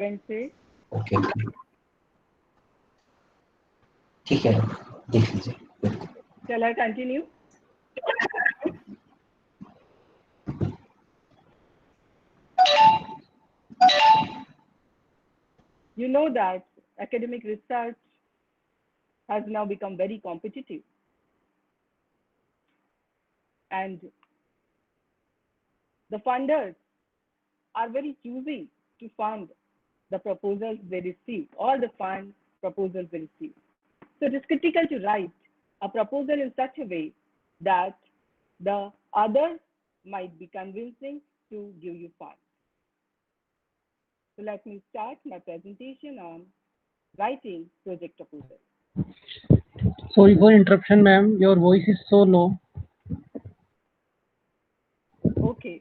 से। Okay okay, ठीक है, देख लीजिए। Shall I continue? You know that academic research has now become very competitive. And the funders are very choosy to fund the proposals they receive, all the fund proposals they receive. So it is critical to write a proposal in such a way that the others might be convincing to give you funds. So let me start my presentation on writing project proposals. Sorry for interruption, ma'am. Your voice is so low. Okay,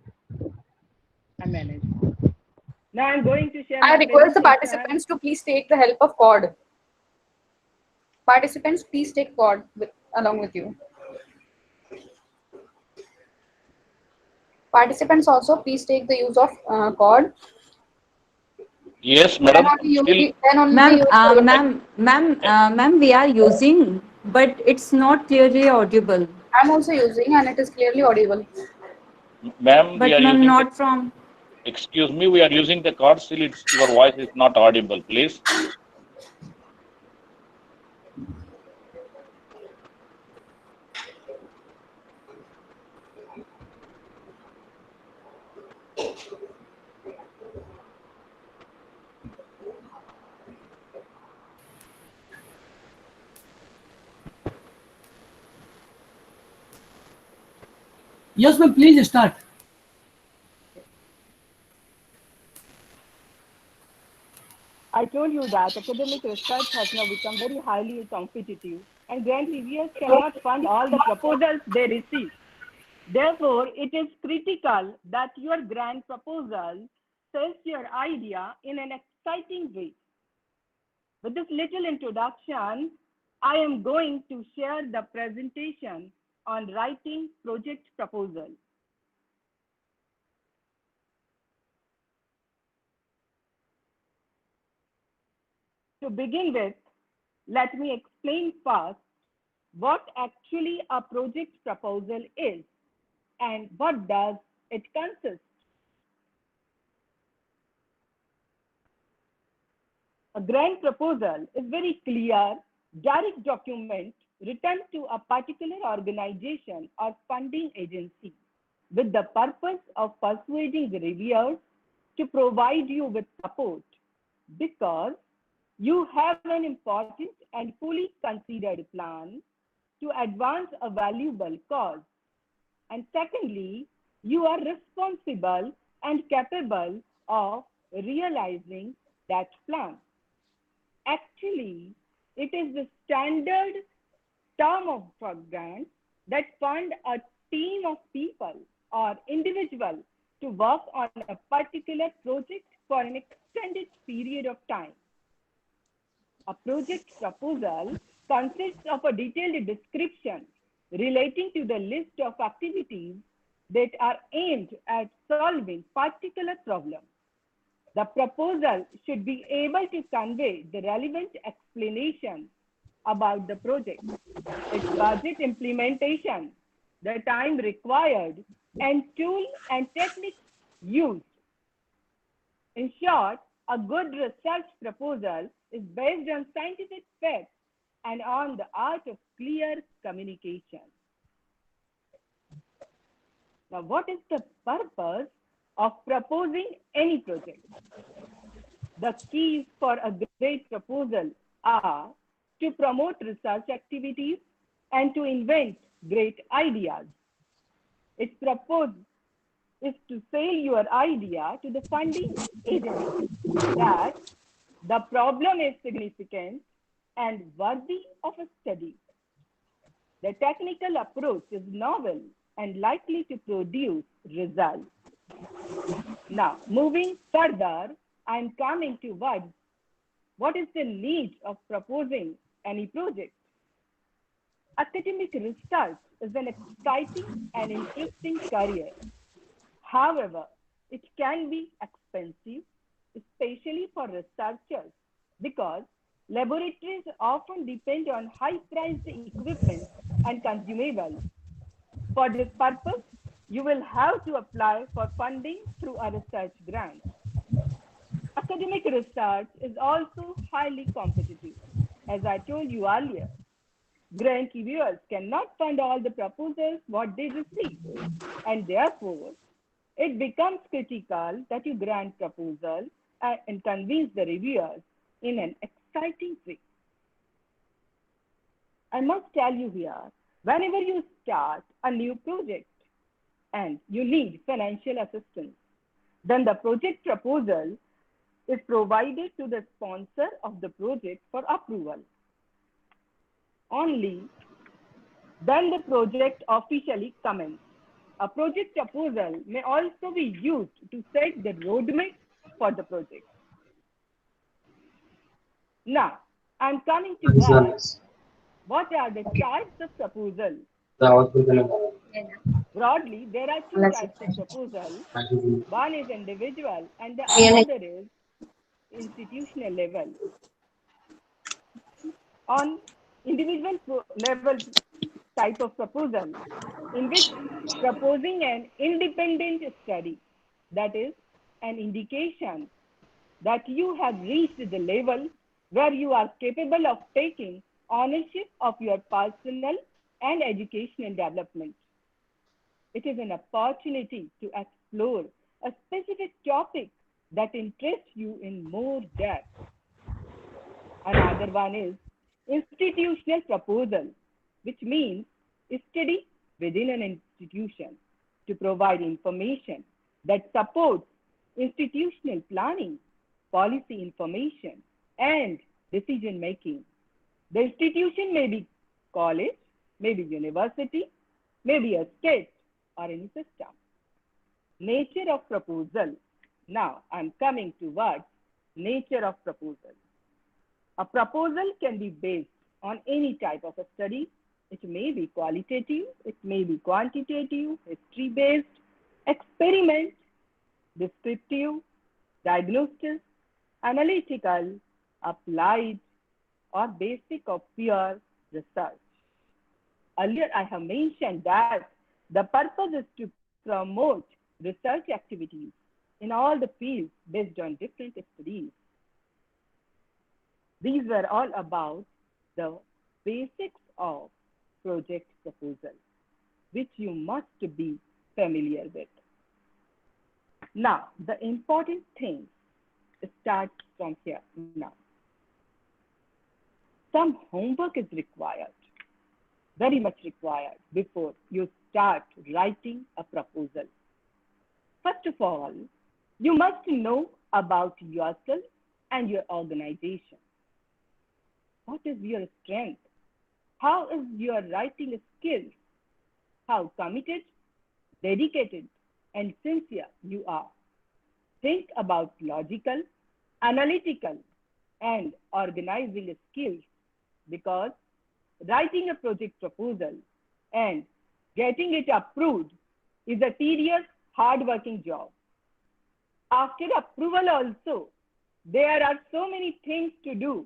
I managed. Now I'm going to share I my request the presentation. participants to please take the help of COD. Participants, please take COD along with you. Participants also please take the use of COD. Yes, madam. Ma'am, we are using, but it's not clearly audible. I'm also using, and it is clearly audible. Ma'am, But we are ma'am, using not from. Excuse me, we are using the card. Still, your voice is not audible. Please. Yes, ma'am. Please start. I told you that academic research has now become very highly competitive, and grant reviewers cannot fund all the proposals they receive. Therefore, it is critical that your grant proposal sells your idea in an exciting way. With this little introduction, I am going to share the presentation on writing project proposal. To begin with, let me explain first what actually a project proposal is and what does it consist. A grant proposal is very clear, direct document written to a particular organization or funding agency with the purpose of persuading the reviewers to provide you with support because you have an important and fully considered plan to advance a valuable cause. And secondly, you are responsible and capable of realizing that plan. Actually, it is the standard term of grants that fund a team of people or individuals to work on a particular project for an extended period of time. A project proposal consists of a detailed description relating to the list of activities that are aimed at solving particular problems. The proposal should be able to convey the relevant explanation about the project, its budget implementation, the time required, and tool and techniques used. In short, a good research proposal is based on scientific facts and on the art of clear communication. Now, what is the purpose of proposing any project? The keys for a great proposal are to promote research activities and to invent great ideas. Its purpose is to sell your idea to the funding agency that the problem is significant and worthy of a study. The technical approach is novel and likely to produce results. Now, moving further, I'm coming to what is the need of proposing any project? Academic research is an exciting and interesting career. However, it can be expensive especially for researchers, because laboratories often depend on high-priced equipment and consumables. For this purpose, you will have to apply for funding through a research grant. Academic research is also highly competitive. As I told you earlier, grant reviewers cannot fund all the proposals what they receive, and therefore it becomes critical that you grant proposal and convince the reviewers in an exciting way. I must tell you here, whenever you start a new project and you need financial assistance, then the project proposal is provided to the sponsor of the project for approval. Only then the project officially commences. A project proposal may also be used to set the roadmap for the project. Now, I'm coming to what are the types of proposal? Broadly, there are two types of proposal. One is individual and the other is institutional level. On individual level type of proposal, in which proposing an independent study, that is an indication that you have reached the level where you are capable of taking ownership of your personal and educational development. It is an opportunity to explore a specific topic that interests you in more depth. Another one is institutional proposal, which means study within an institution to provide information that supports institutional planning, policy information, and decision making. The institution may be college, maybe university, maybe a state or any system. Nature of proposal. Now I'm coming to what? Nature of proposal. A proposal can be based on any type of a study. It may be qualitative, it may be quantitative, history-based, experiment, descriptive, diagnostic, analytical, applied, or basic or pure research. Earlier, I have mentioned that the purpose is to promote research activities in all the fields based on different studies. These were all about the basics of project proposal, which you must be familiar with. Now, the important thing starts from here now. Some homework is required, very much required, before you start writing a proposal. First of all, you must know about yourself and your organization. What is your strength? How is your writing skills? How committed, dedicated, and sincere you are. Think about logical, analytical, and organizing skills, because writing a project proposal and getting it approved is a tedious, hard-working job. After approval also, there are so many things to do,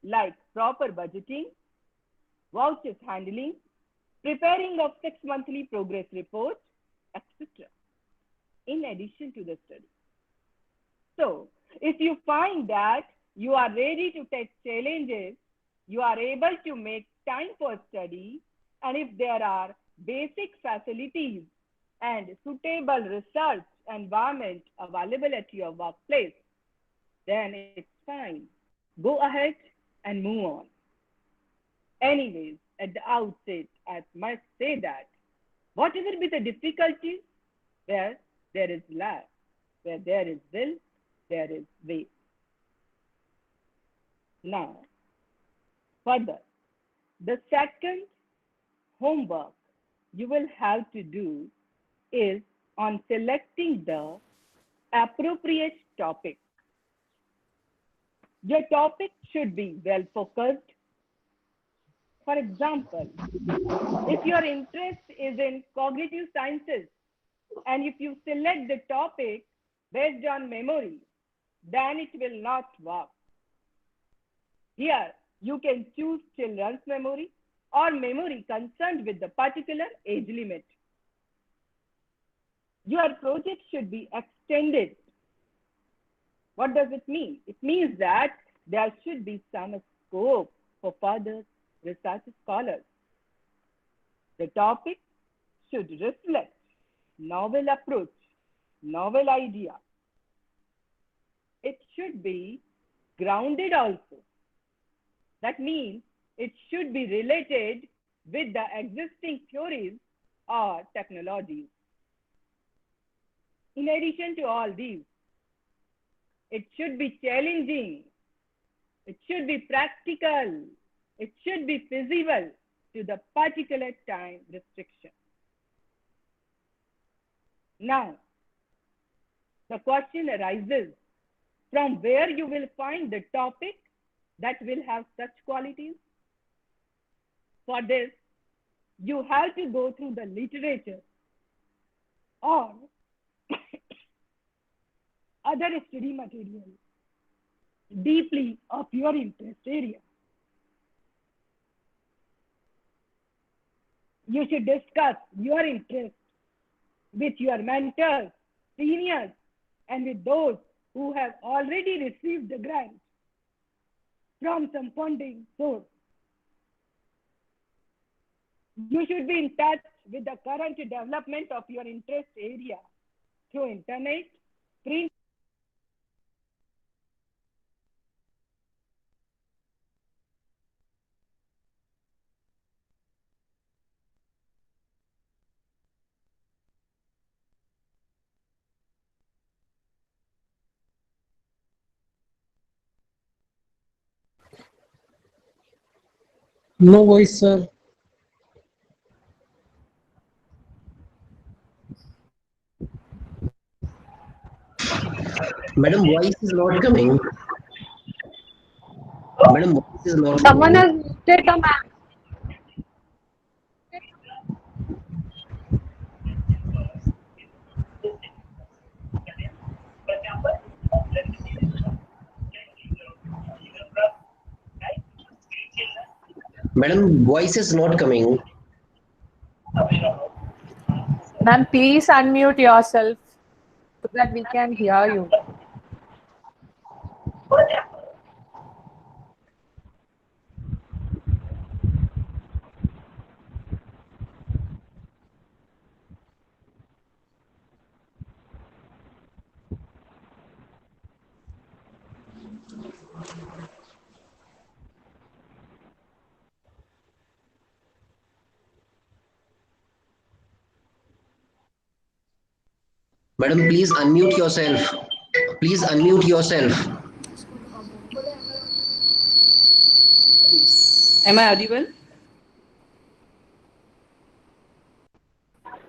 like proper budgeting, vouchers handling, preparing of 6-monthly progress report, etc. in addition to the study. So, if you find that you are ready to take challenges, you are able to make time for study, and if there are basic facilities and suitable research environment available at your workplace, then it's fine. Go ahead and move on. Anyways, at the outset, I must say that whatever be the difficulties, where there is love, where there is will, there is way. Now, further, the second homework you will have to do is on selecting the appropriate topic. Your topic should be well focused. For example, if your interest is in cognitive sciences, and if you select the topic based on memory, then it will not work. Here, you can choose children's memory or memory concerned with the particular age limit. Your project should be extended. What does it mean? It means that there should be some scope for further research scholars. The topic should reflect novel approach, novel idea. It should be grounded also. That means it should be related with the existing theories or technologies. In addition to all these, it should be challenging, it should be practical, it should be feasible to the particular time restriction. Now, the question arises, from where you will find the topic that will have such qualities? For this, you have to go through the literature or other study material deeply of your interest area. You should discuss your interest with your mentors, seniors, and with those who have already received the grant from some funding source. You should be in touch with the current development of your interest area through internet, print, No voice, sir. Madam, voice is not coming. Madam, voice is not Someone coming. has muted the ma'am. Madam, voice is not coming. Ma'am, please unmute yourself so that we can hear you. Madam, please unmute yourself. Please unmute yourself. Am I audible?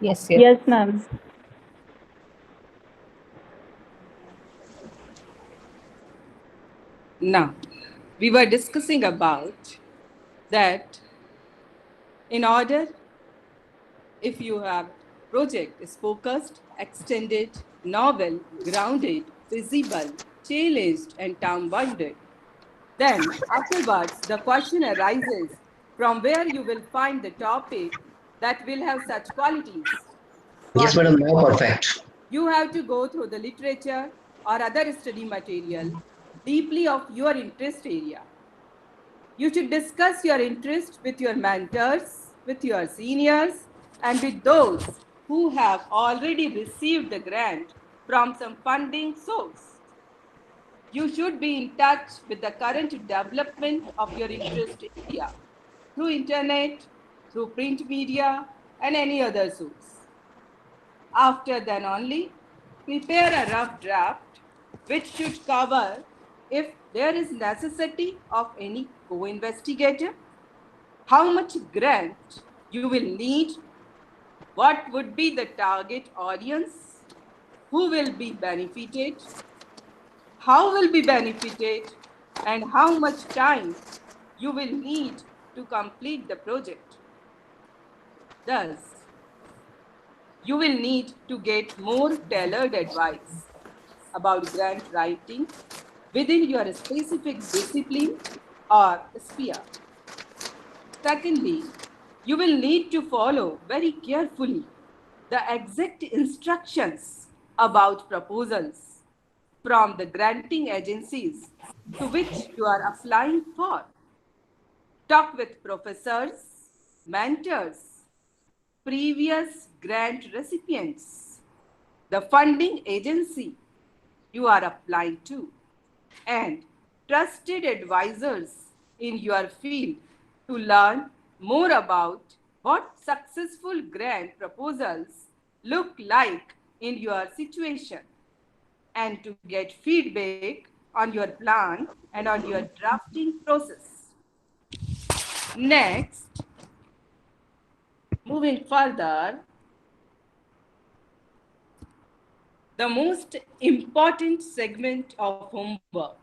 Yes, Yes, ma'am. Now, we were discussing about that in order, if you have project is focused, extended, novel, grounded, feasible, challenged, and term-bounded, then afterwards the question arises from where you will find the topic that will have such qualities. Yes, madam, now perfect. You have to go through the literature or other study material deeply of your interest area. You should discuss your interest with your mentors, with your seniors, and with those who have already received the grant from some funding source. You should be in touch with the current development of your interest area through internet, through print media, and any other source. After then only, prepare a rough draft which should cover if there is necessity of any co-investigator, how much grant you will need, what would be the target audience, who will be benefited, how will be benefited, and how much time you will need to complete the project. Thus, you will need to get more tailored advice. about grant writing within your specific discipline or sphere. Secondly, you will need to follow very carefully the exact instructions about proposals from the granting agencies to which you are applying for. Talk with professors, mentors, previous grant recipients, the funding agency you are applying to, and trusted advisors in your field to learn more about what successful grant proposals look like in your situation, and to get feedback on your plan and on your drafting process. Next, moving further, the most important segment of homework,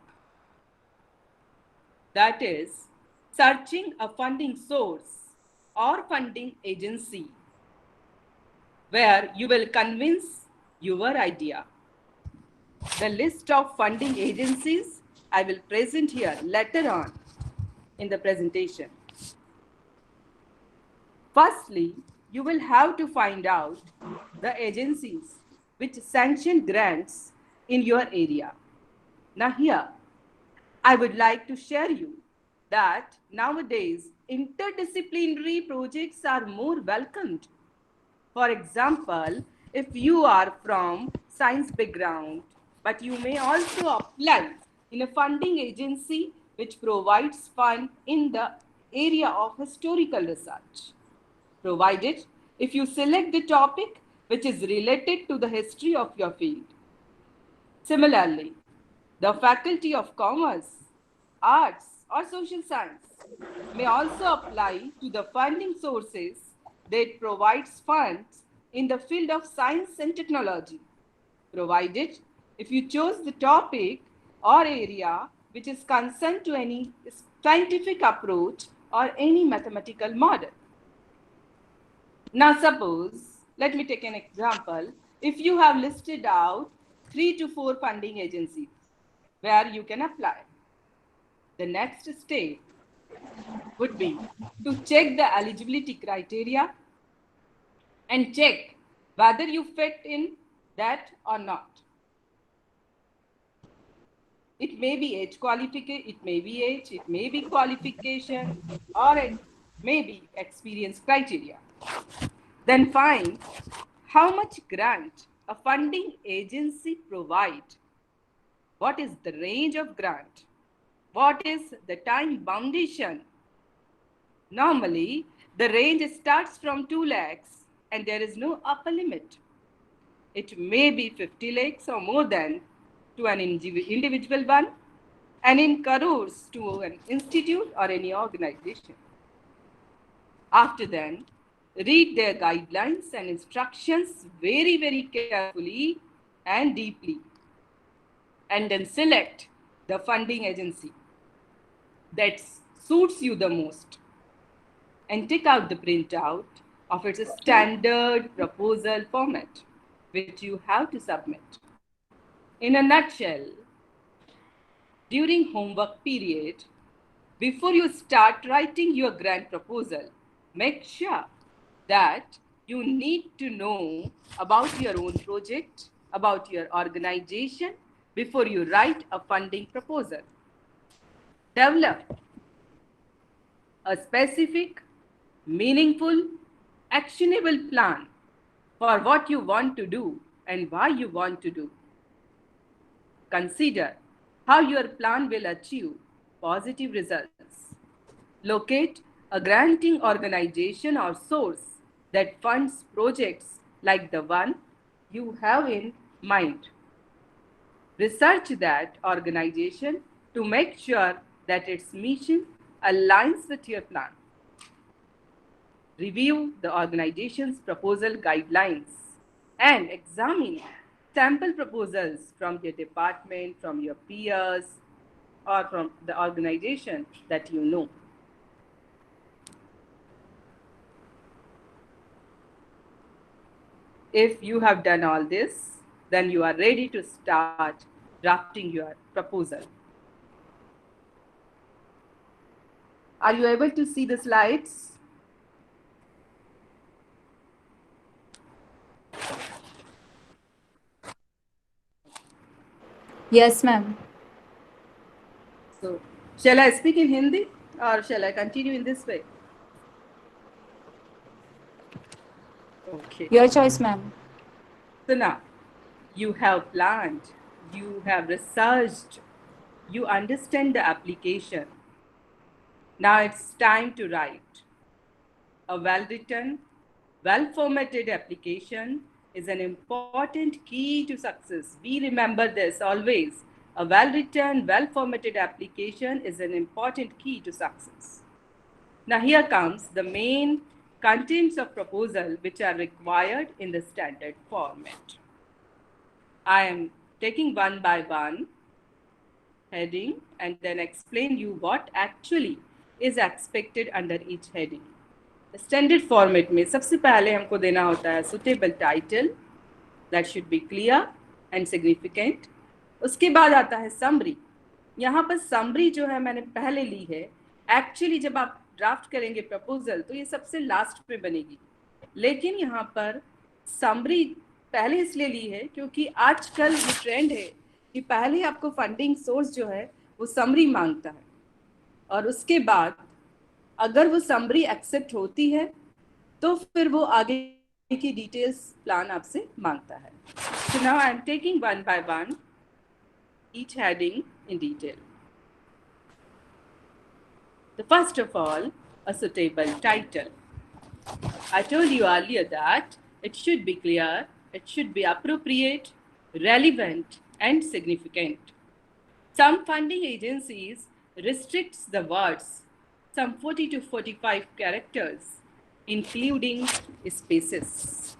that is searching a funding source or funding agency where you will convince your idea. The list of funding agencies I will present here later on in the presentation. Firstly, you will have to find out the agencies which sanction grants in your area. Now here, I would like to share you that nowadays interdisciplinary projects are more welcomed. For example, if you are from science background, but you may also apply in a funding agency which provides fund in the area of historical research, provided if you select the topic which is related to the history of your field. Similarly, the Faculty of Commerce, Arts, or Social Science may also apply to the funding sources that provides funds in the field of science and technology, provided if you chose the topic or area which is concerned to any scientific approach or any mathematical model. Now suppose, let me take an example. If you have listed out 3 to 4 funding agencies where you can apply, the next step would be to check the eligibility criteria and check whether you fit in that or not. It may be age qualification, it may be age, it may be qualification, or it may be experience criteria. Then find how much grant a funding agency provides. What is the range of grant? What is the time boundation? Normally, the range starts from 2 lakhs and there is no upper limit. It may be 50 lakhs or more than to an individual one, and in crores to an institute or any organization. After then, read their guidelines and instructions very, very carefully and deeply, and then select the funding agency that suits you the most, and take out the printout of its standard proposal format, which you have to submit. In a nutshell, during homework period, before you start writing your grant proposal, make sure that you need to know about your own project, about your organization before you write a funding proposal. Develop a specific, meaningful, actionable plan for what you want to do and why you want to do. Consider how your plan will achieve positive results. Locate a granting organization or source that funds projects like the one you have in mind. Research that organization to make sure that its mission aligns with your plan. Review the organization's proposal guidelines and examine sample proposals from your department, from your peers, or from the organization that you know. If you have done all this, then you are ready to start drafting your proposal. Are you able to see the slides? Yes, ma'am. So, shall I speak in Hindi or shall I continue in this way? Okay. Your choice, ma'am. So now, you have planned, you have researched, you understand the application. Now it's time to write. A well-written, well-formatted application is an important key to success. We remember this always. A well-written, well-formatted application is an important key to success. Now here comes the main contents of proposal which are required in the standard format. I am taking one by one heading and then explain you what actually is expected under each heading. Standard format में सबसे पहले हमको देना होता है suitable title that should be clear and significant. उसके बाद आता है समरी. यहाँ पर समरी जो है मैंने पहले ली है. एक्चुअली जब आप ड्राफ्ट करेंगे प्रपोजल तो ये सबसे लास्ट में बनेगी, लेकिन यहाँ पर समरी पहले इसलिए ली है क्योंकि आजकल ये ट्रेंड है कि पहले आपको फंडिंग सोर्स जो है वो समरी मांगता है और उसके बाद अगर वो समरी एक्सेप्ट होती है तो फिर वो आगे की डिटेल्स प्लान आपसे मांगता है. So now I am taking one by one each heading in detail. The first of all, a suitable title. I told you earlier that it should be clear, it should be appropriate, relevant, and significant. Some funding agencies restricts the words, some 40 to 45 characters, including spaces.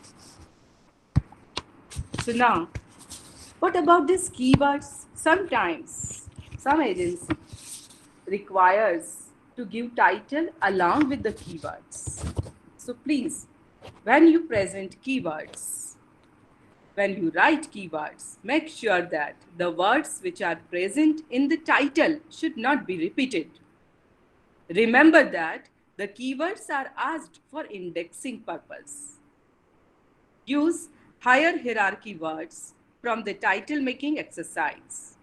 So now, what about these keywords? Sometimes some agency requires to give title along with the keywords. So please, when you present keywords, when you write keywords, make sure that the words which are present in the title should not be repeated. Remember that the keywords are asked for indexing purpose. Use higher hierarchy words from the title making exercise.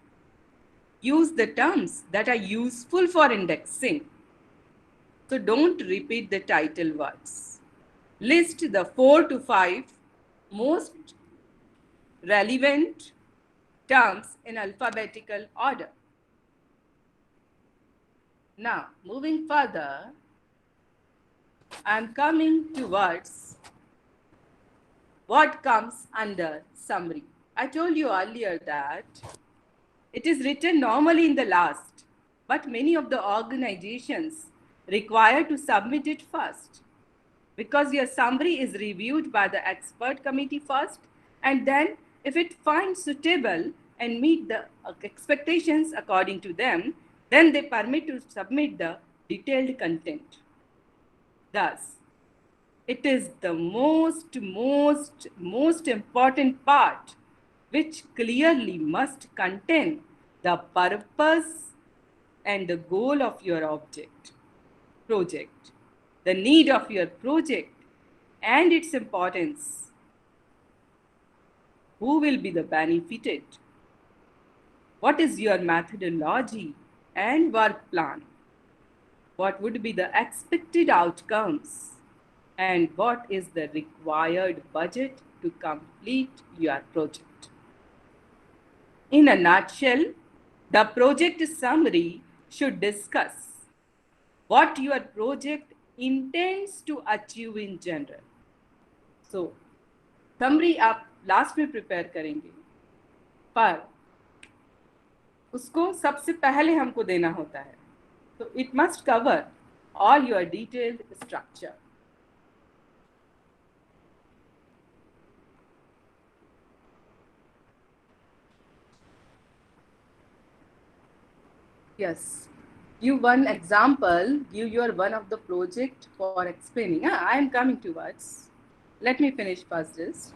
Use the terms that are useful for indexing. So don't repeat the title words. List the 4 to 5 most relevant terms in alphabetical order. Now, moving further, I am coming towards what comes under summary. I told you earlier that it is written normally in the last, but many of the organizations require to submit it first because your summary is reviewed by the expert committee first, and then if it finds suitable and meet the expectations according to them, then they permit to submit the detailed content. Thus, it is the most important part which clearly must contain the purpose and the goal of your project, the need of your project and its importance. Who will be the benefited? What is your methodology and work plan? What would be the expected outcomes? And what is the required budget to complete your project? In a nutshell, the project summary should discuss what your project intends to achieve in general. So, summary आप last में prepare करेंगे, पर उसको सबसे पहले हमको देना होता है. So, it must cover all your detailed structure. Yes, give one example, give your one of the project for explaining. I am coming towards. Let me finish first this.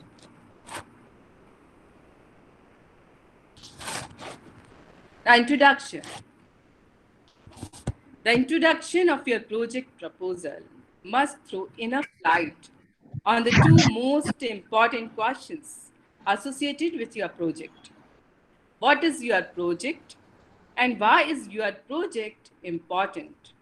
The introduction. The introduction of your project proposal must throw enough light on the two most important questions associated with your project. What is your project and why is your project important?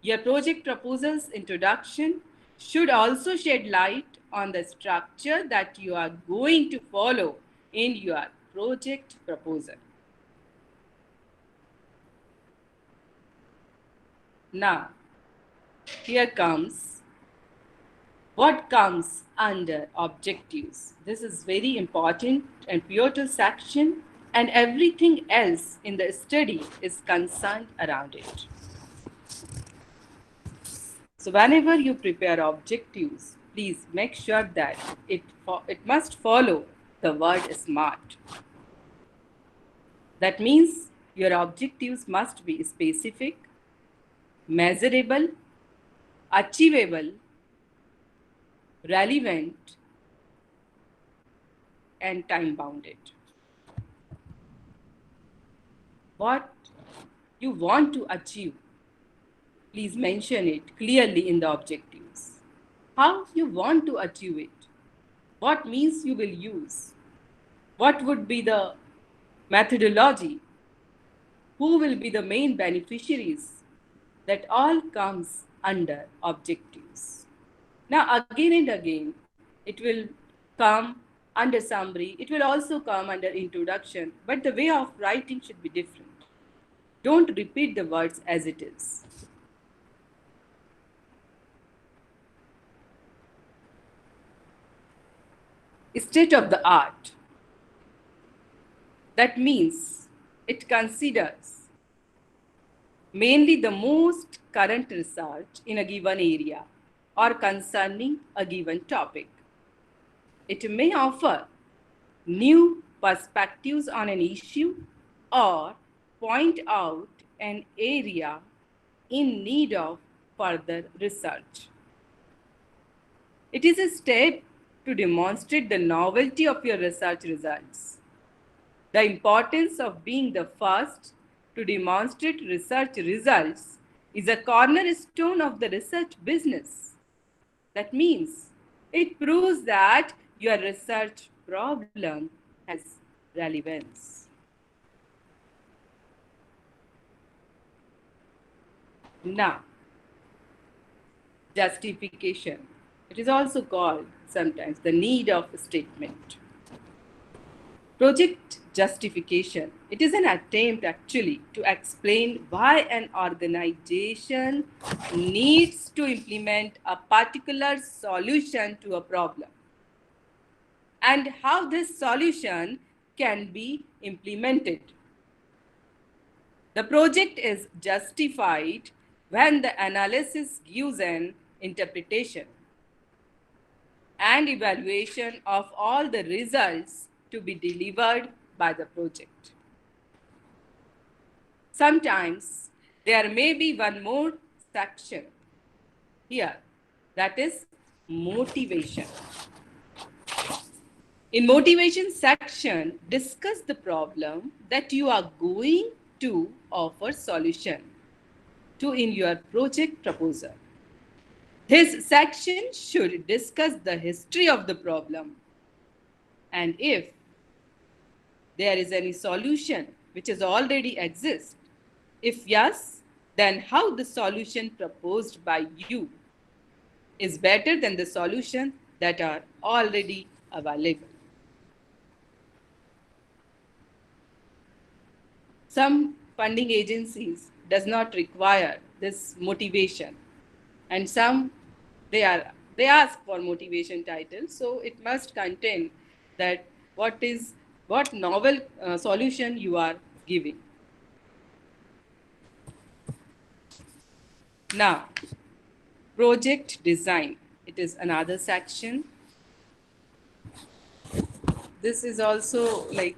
Your project proposal's introduction should also shed light on the structure that you are going to follow in your project proposal. Now, here comes what comes under objectives. This is very important and pivotal section, and everything else in the study is concerned around it. So whenever you prepare objectives, please make sure that it must follow the word SMART. That means your objectives must be specific, measurable, achievable, relevant, and time-bounded. What you want to achieve, please mention it clearly in the objectives. How you want to achieve it, what means you will use, what would be the methodology, who will be the main beneficiaries, that all comes under objectives. Now again and again, it will come under summary, it will also come under introduction, but the way of writing should be different. Don't repeat the words as it is. State of the art. That means it considers mainly the most current research in a given area or concerning a given topic. It may offer new perspectives on an issue or point out an area in need of further research. It is a step to demonstrate the novelty of your research results. The importance of being the first to demonstrate research results is a cornerstone of the research business. That means it proves that your research problem has relevance. Now, justification. It is also called sometimes the need of a statement. Project justification. It is an attempt actually to explain why an organization needs to implement a particular solution to a problem and how this solution can be implemented. The project is justified when the analysis gives an interpretation and evaluation of all the results to be delivered by the project. Sometimes there may be one more section here, that is motivation. In motivation section, discuss the problem that you are going to offer solution to in your project proposal. This section should discuss the history of the problem and if there is any solution which is already exists. If yes, then how the solution proposed by you is better than the solution that are already available. Some funding agencies does not require this motivation, and some they ask for motivation title, so it must contain that what novel solution you are giving. Now, project design. It is another section. This is also like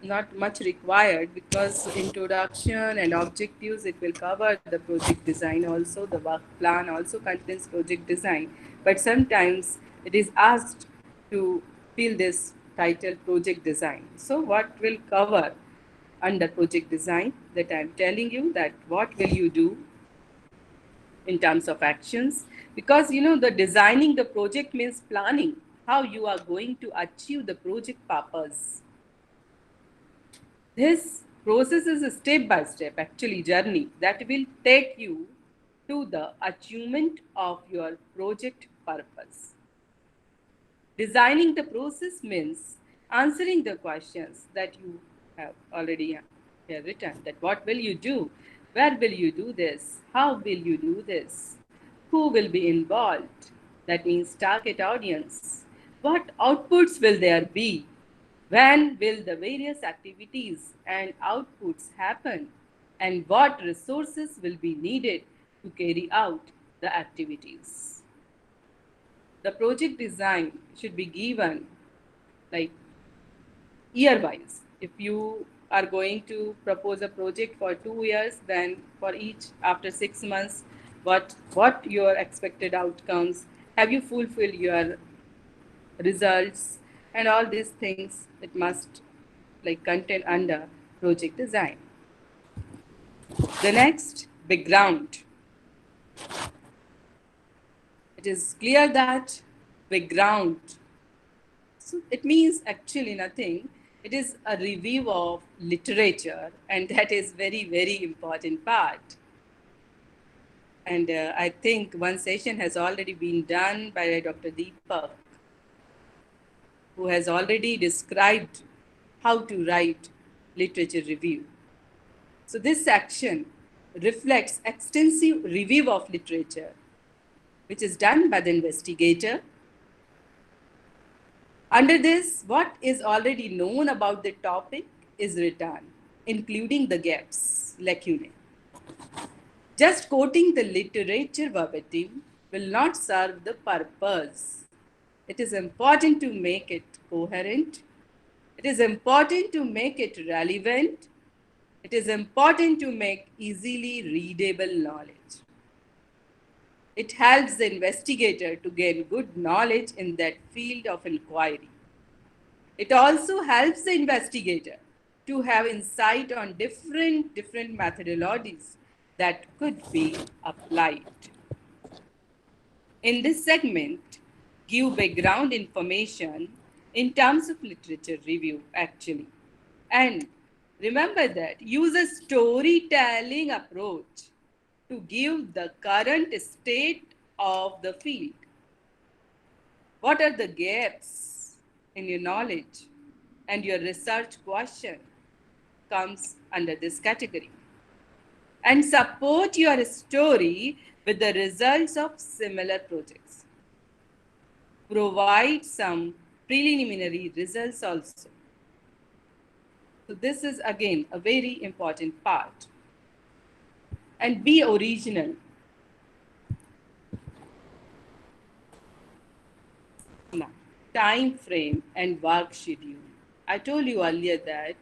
not much required because introduction and objectives, it will cover the project design also. The work plan also contains project design, but sometimes it is asked to fill this title project design. So what will cover under project design that I'm telling you that what will you do in terms of actions, because the designing the project means planning how you are going to achieve the project purpose. This process is a step by step actually journey that will take you to the achievement of your project purpose. Designing the process means answering the questions that you have already written, that what will you do, where will you do this, how will you do this, who will be involved, that means target audience, what outputs will there be, when will the various activities and outputs happen, and what resources will be needed to carry out the activities. The project design should be given like year-wise. If you are going to propose a project for 2 years, then for each after 6 months, what your expected outcomes, have you fulfilled your results, and all these things it must like contain under project design. The next, background. It is clear that background, so it means actually nothing. It is a review of literature, and that is very, very important part. And I think one session has already been done by Dr. Deepak, who has already described how to write literature review. So this section reflects extensive review of literature, which is done by the investigator. Under this, what is already known about the topic is written, including the gaps, lacunae. Just quoting the literature verbatim will not serve the purpose. It is important to make it coherent. It is important to make it relevant. It is important to make easily readable knowledge. It helps the investigator to gain good knowledge in that field of inquiry. It also helps the investigator to have insight on different methodologies that could be applied. In this segment, give background information in terms of literature review actually. And remember that use a storytelling approach to give the current state of the field. What are the gaps in your knowledge? And your research question comes under this category. And support your story with the results of similar projects. Provide some preliminary results also. So this is again a very important part. And be original. Now, time frame and work schedule. I told you earlier that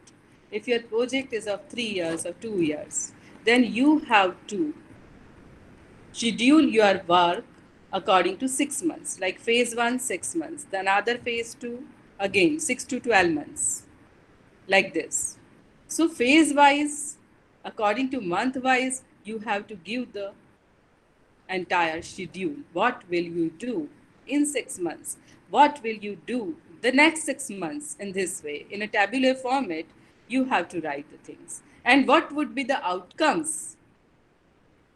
if your project is of 3 years or 2 years, then you have to schedule your work according to 6 months, like phase 1, 6 months, then other phase 2, again 6 to 12 months, like this. So phase wise, according to month wise, you have to give the entire schedule. What will you do in 6 months? What will you do the next 6 months in this way? In a tabular format, you have to write the things. And what would be the outcomes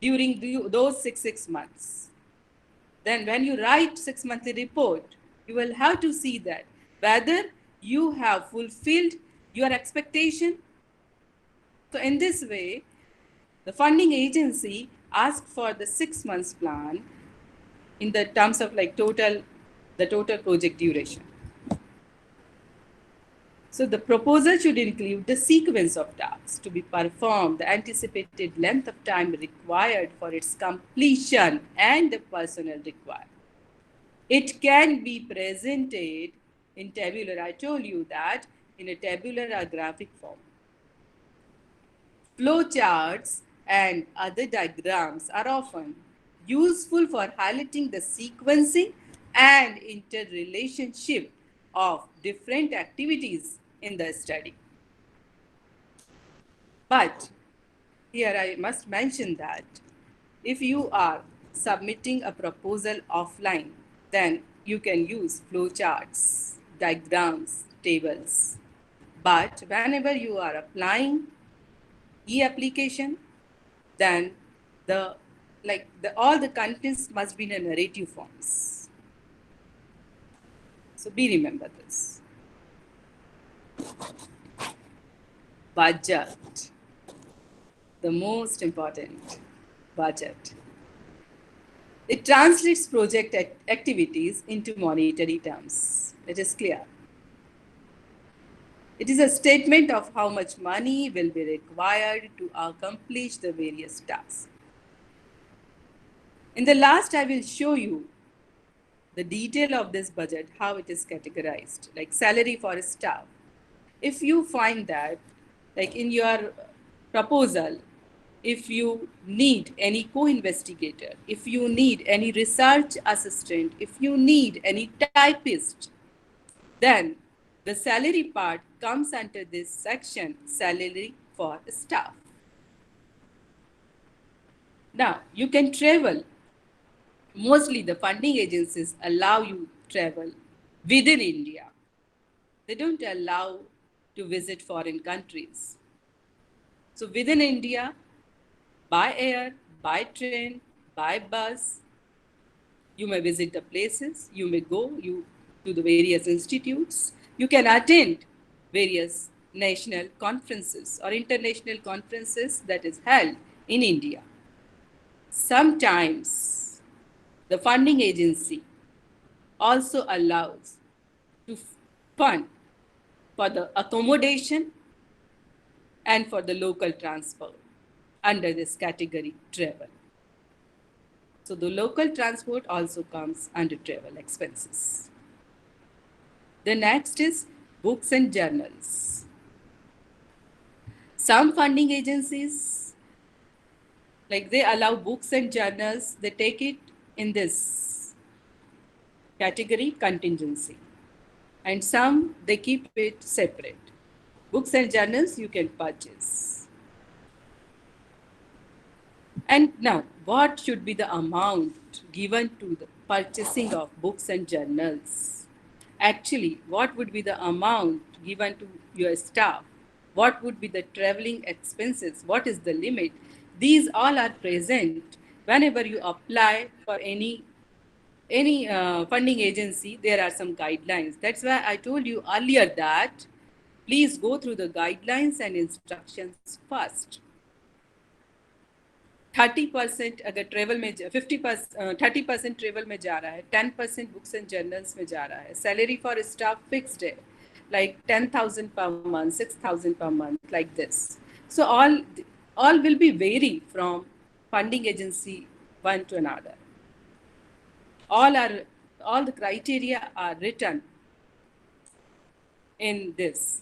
during those 6 months? Then when you write 6 monthly report, you will have to see that whether you have fulfilled your expectation. So in this way, the funding agency asks for the 6 months plan in the terms of like the total project duration. So the proposal should include the sequence of tasks to be performed, the anticipated length of time required for its completion, and the personnel required. It can be presented in tabular. I told you that in a tabular or graphic form. Flowcharts and other diagrams are often useful for highlighting the sequencing and interrelationship of different activities in the study. But here I must mention that if you are submitting a proposal offline, then you can use flowcharts, diagrams, tables. But whenever you are applying e-application, then all the contents must be in a narrative forms. So remember this. Budget, the most important, budget. It translates project activities into monetary terms. It is clear. It is a statement of how much money will be required to accomplish the various tasks. In the last, I will show you the detail of this budget, how it is categorized, like salary for staff. If you find that, like in your proposal, if you need any co-investigator, if you need any research assistant, if you need any typist, then the salary part comes under this section, salary for staff. Now, you can travel. Mostly the funding agencies allow you travel within India. They don't allow to visit foreign countries. So within India, by air, by train, by bus, you may visit the places, you may go to the various institutes, you can attend various national conferences or international conferences that is held in India. Sometimes the funding agency also allows to fund for the accommodation and for the local transport under this category, travel. So the local transport also comes under travel expenses. The next is books and journals. Some funding agencies, like they allow books and journals, they take it in this category, contingency. And some, they keep it separate. Books and journals you can purchase. And now, what should be the amount given to the purchasing of books and journals? Actually, what would be the amount given to your staff? What would be the traveling expenses? What is the limit? These all are present whenever you apply for any funding agency. There are some guidelines. That's why I told you earlier that please go through the guidelines and instructions first. 30% अगर travel में 30% travel में जा रहा है, 10% books and journals में जा रहा है, सैलरी फॉर स्टाफ फिक्स्ड है, like 10,000 per month, 6,000 per month, like this. So all will be vary from funding agency one to another. All the criteria are written in this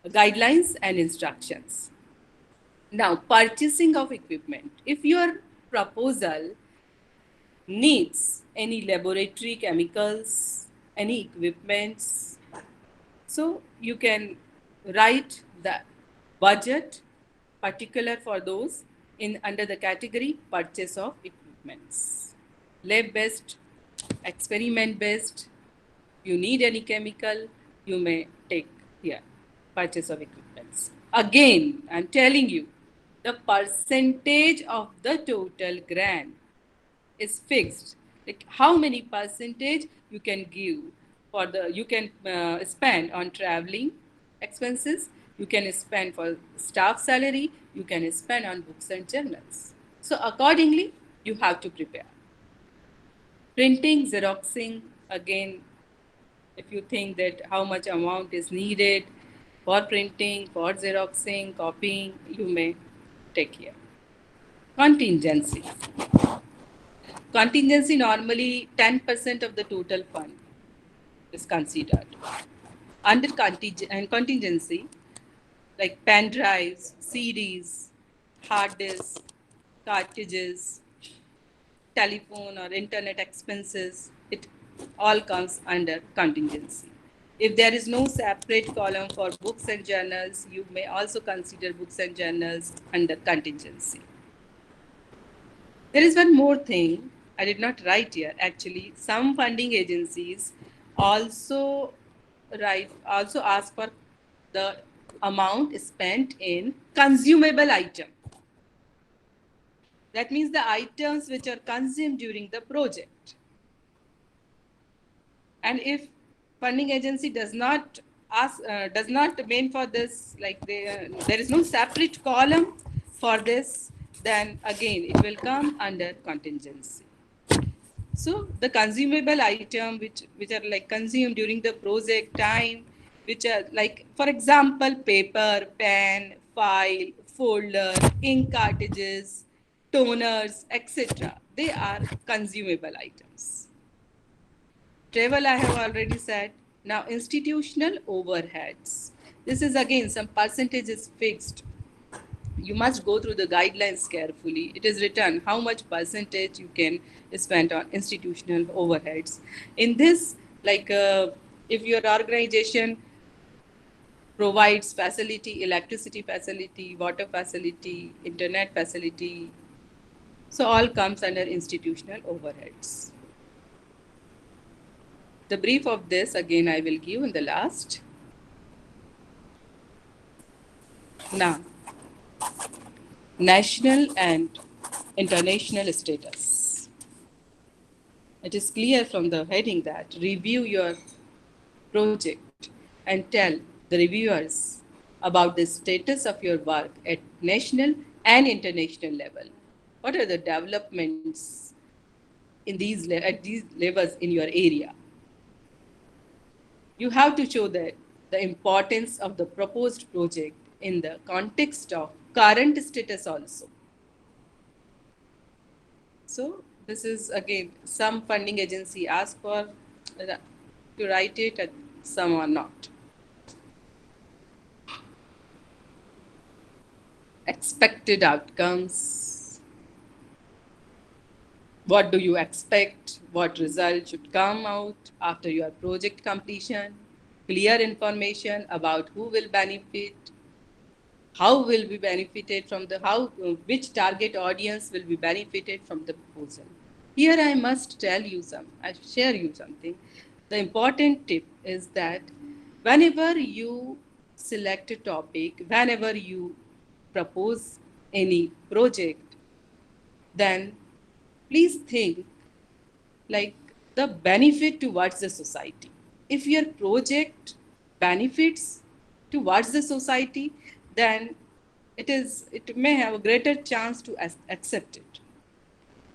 guidelines and instructions. Now, purchasing of equipment. If your proposal needs any laboratory chemicals, any equipments, so you can write the budget particular for those under the category purchase of equipments. Lab-based, experiment-based, you need any chemical, you may take here, purchase of equipments. Again, I'm telling you, the percentage of the total grant is fixed. Like how many percentage you can give for you can spend on traveling expenses, you can spend for staff salary, you can spend on books and journals. So accordingly, you have to prepare. Printing, xeroxing, again, if you think that how much amount is needed for printing, for xeroxing, copying, you may take care. Contingency. Contingency normally 10% of the total fund is considered. Under contingency, like pen drives, CDs, hard disks, cartridges, telephone or internet expenses, it all comes under contingency. If there is no separate column for books and journals, you may also consider books and journals under contingency. There is one more thing I did not write here. Actually, some funding agencies also ask for the amount spent in consumable item. That means the items which are consumed during the project. And if funding agency does not mean for this, like there is no separate column for this, then again it will come under contingency. So the consumable item which are like consumed during the project time, which are like, for example, paper, pen, file, folder, ink cartridges, toners, etc. They are consumable items. Travel, I have already said. Now, institutional overheads. This is again, some percentage is fixed. You must go through the guidelines carefully. It is written how much percentage you can spend on institutional overheads. In this, like if your organization provides facility, electricity facility, water facility, internet facility, so all comes under institutional overheads. The brief of this, again, I will give in the last. Now, national and international status. It is clear from the heading that review your project and tell the reviewers about the status of your work at national and international level. What are the developments in at these levels in your area? You have to show that the importance of the proposed project in the context of current status also. So this is again, some funding agency ask for to write it and some are not. Expected outcomes. What do you expect? What result should come out after your project completion? Clear information about who will benefit, how will be benefited from which target audience will be benefited from the proposal. Here I must share you something. The important tip is that whenever you select a topic, whenever you propose any project, then please think like the benefit towards the society. If your project benefits towards the society, then it may have a greater chance to accept it.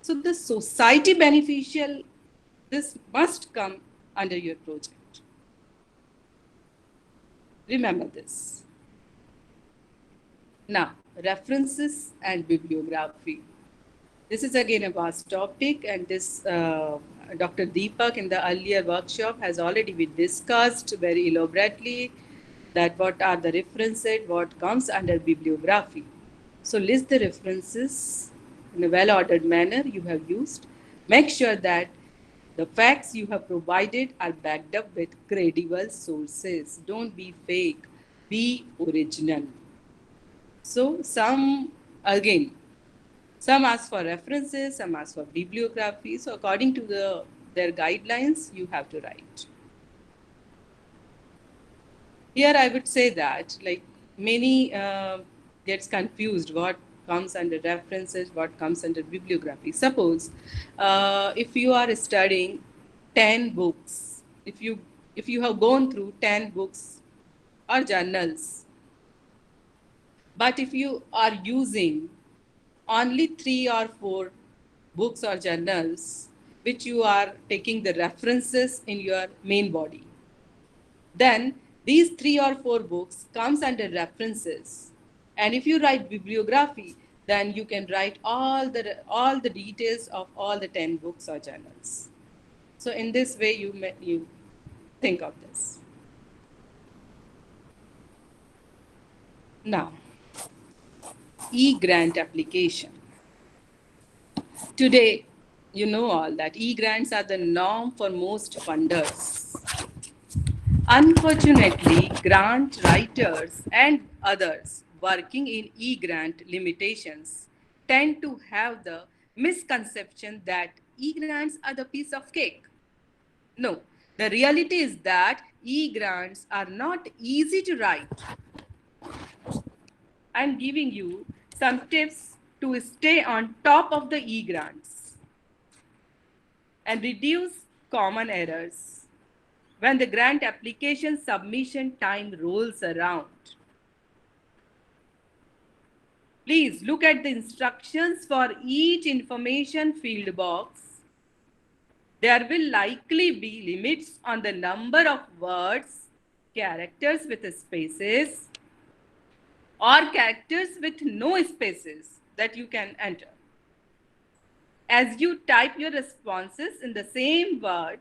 So the society beneficial, this must come under your project. Remember this. Now, references and bibliography. This is again a vast topic, and this Dr. Deepak in the earlier workshop has already been discussed very elaborately that what are the references, what comes under bibliography. So list the references in a well-ordered manner you have used. Make sure that the facts you have provided are backed up with credible sources. Don't be fake, be original. So some ask for references, some ask for bibliography. So according to their guidelines, you have to write. Here I would say that like many gets confused what comes under references, what comes under bibliography. Suppose if you are studying 10 books, if you have gone through 10 books or journals, but if you are using only 3 or 4 books or journals, which you are taking the references in your main body, then these 3 or 4 books comes under references. And if you write bibliography, then you can write all the details of all the 10 books or journals. So in this way, you think of this. Now, e-grant application. Today, you know all that e-grants are the norm for most funders. Unfortunately, grant writers and others working in e-grant limitations tend to have the misconception that e-grants are the piece of cake. No, the reality is that e-grants are not easy to write. I'm giving you some tips to stay on top of the e-grants and reduce common errors when the grant application submission time rolls around. Please look at the instructions for each information field box. There will likely be limits on the number of words, characters with spaces, or characters with no spaces that you can enter. As you type your responses in the same word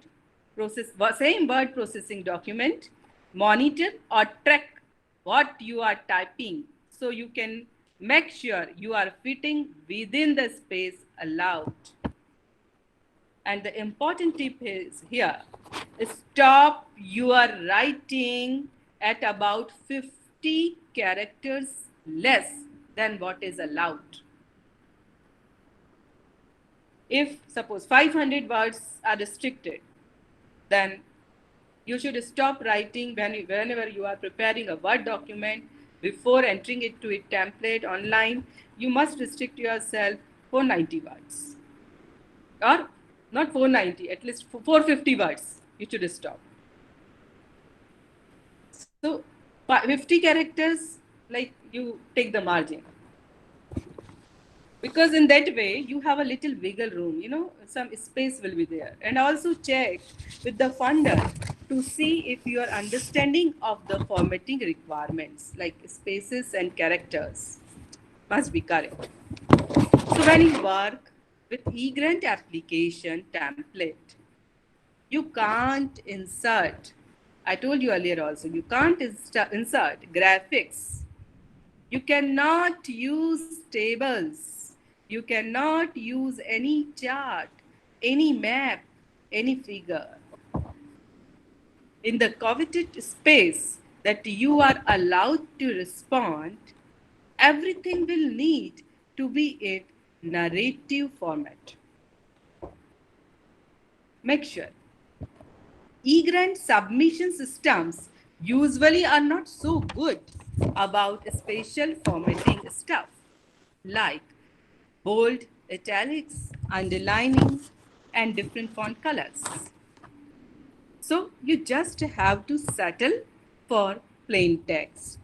processing document, monitor or track what you are typing so you can make sure you are fitting within the space allowed. And the important tip is here, stop your writing at about 50 characters less than what is allowed. If suppose 500 words are restricted, then you should stop writing whenever you are preparing a Word document. Before entering it to a template online, you must restrict yourself 490 words. Or not 490, at least 450 words you should stop. So 50 characters, like you take the margin. Because in that way, you have a little wiggle room, some space will be there. And also check with the funder to see if your understanding of the formatting requirements, like spaces and characters, must be correct. So when you work with e-grant application template, you can't insert, I told you earlier also, you can't insert graphics. You cannot use tables. You cannot use any chart, any map, any figure. In the coveted space that you are allowed to respond, everything will need to be in narrative format. Make sure. E-grant submission systems usually are not so good about special formatting stuff like bold, italics, underlining, and different font colors. So you just have to settle for plain text.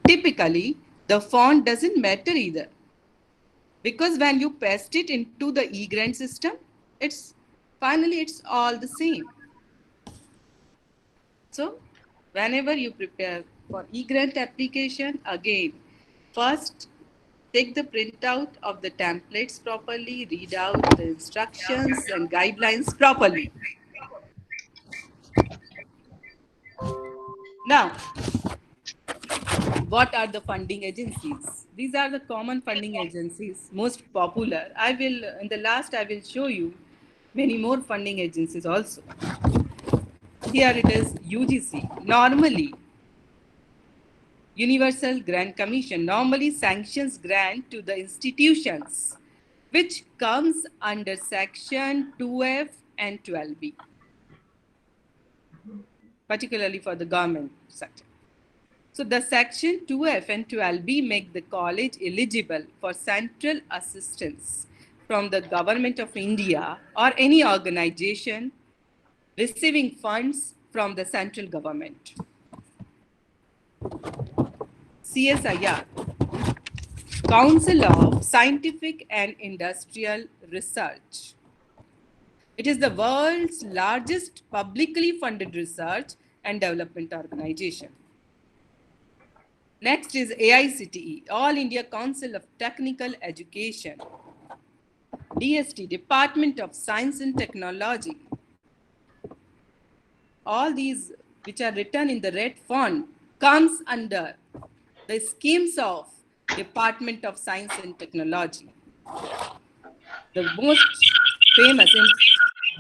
Typically, the font doesn't matter either, because when you paste it into the e-grant system, it's all the same. So whenever you prepare for e-grant application, again, first take the printout of the templates properly, read out the instructions and guidelines properly. Now, what are the funding agencies? These are the common funding agencies, most popular. In the last, I will show you many more funding agencies also. Here it is UGC. Normally, Universal Grant Commission normally sanctions grant to the institutions, which comes under section 2F and 12B, particularly for the government sector. So the section 2F and 12B make the college eligible for central assistance from the government of India or any organization receiving funds from the central government. CSIR, Council of Scientific and Industrial Research. It is the world's largest publicly funded research and development organization. Next is AICTE, All India Council of Technical Education. DST, Department of Science and Technology. All these which are written in the red font comes under the schemes of Department of Science and Technology. The most famous in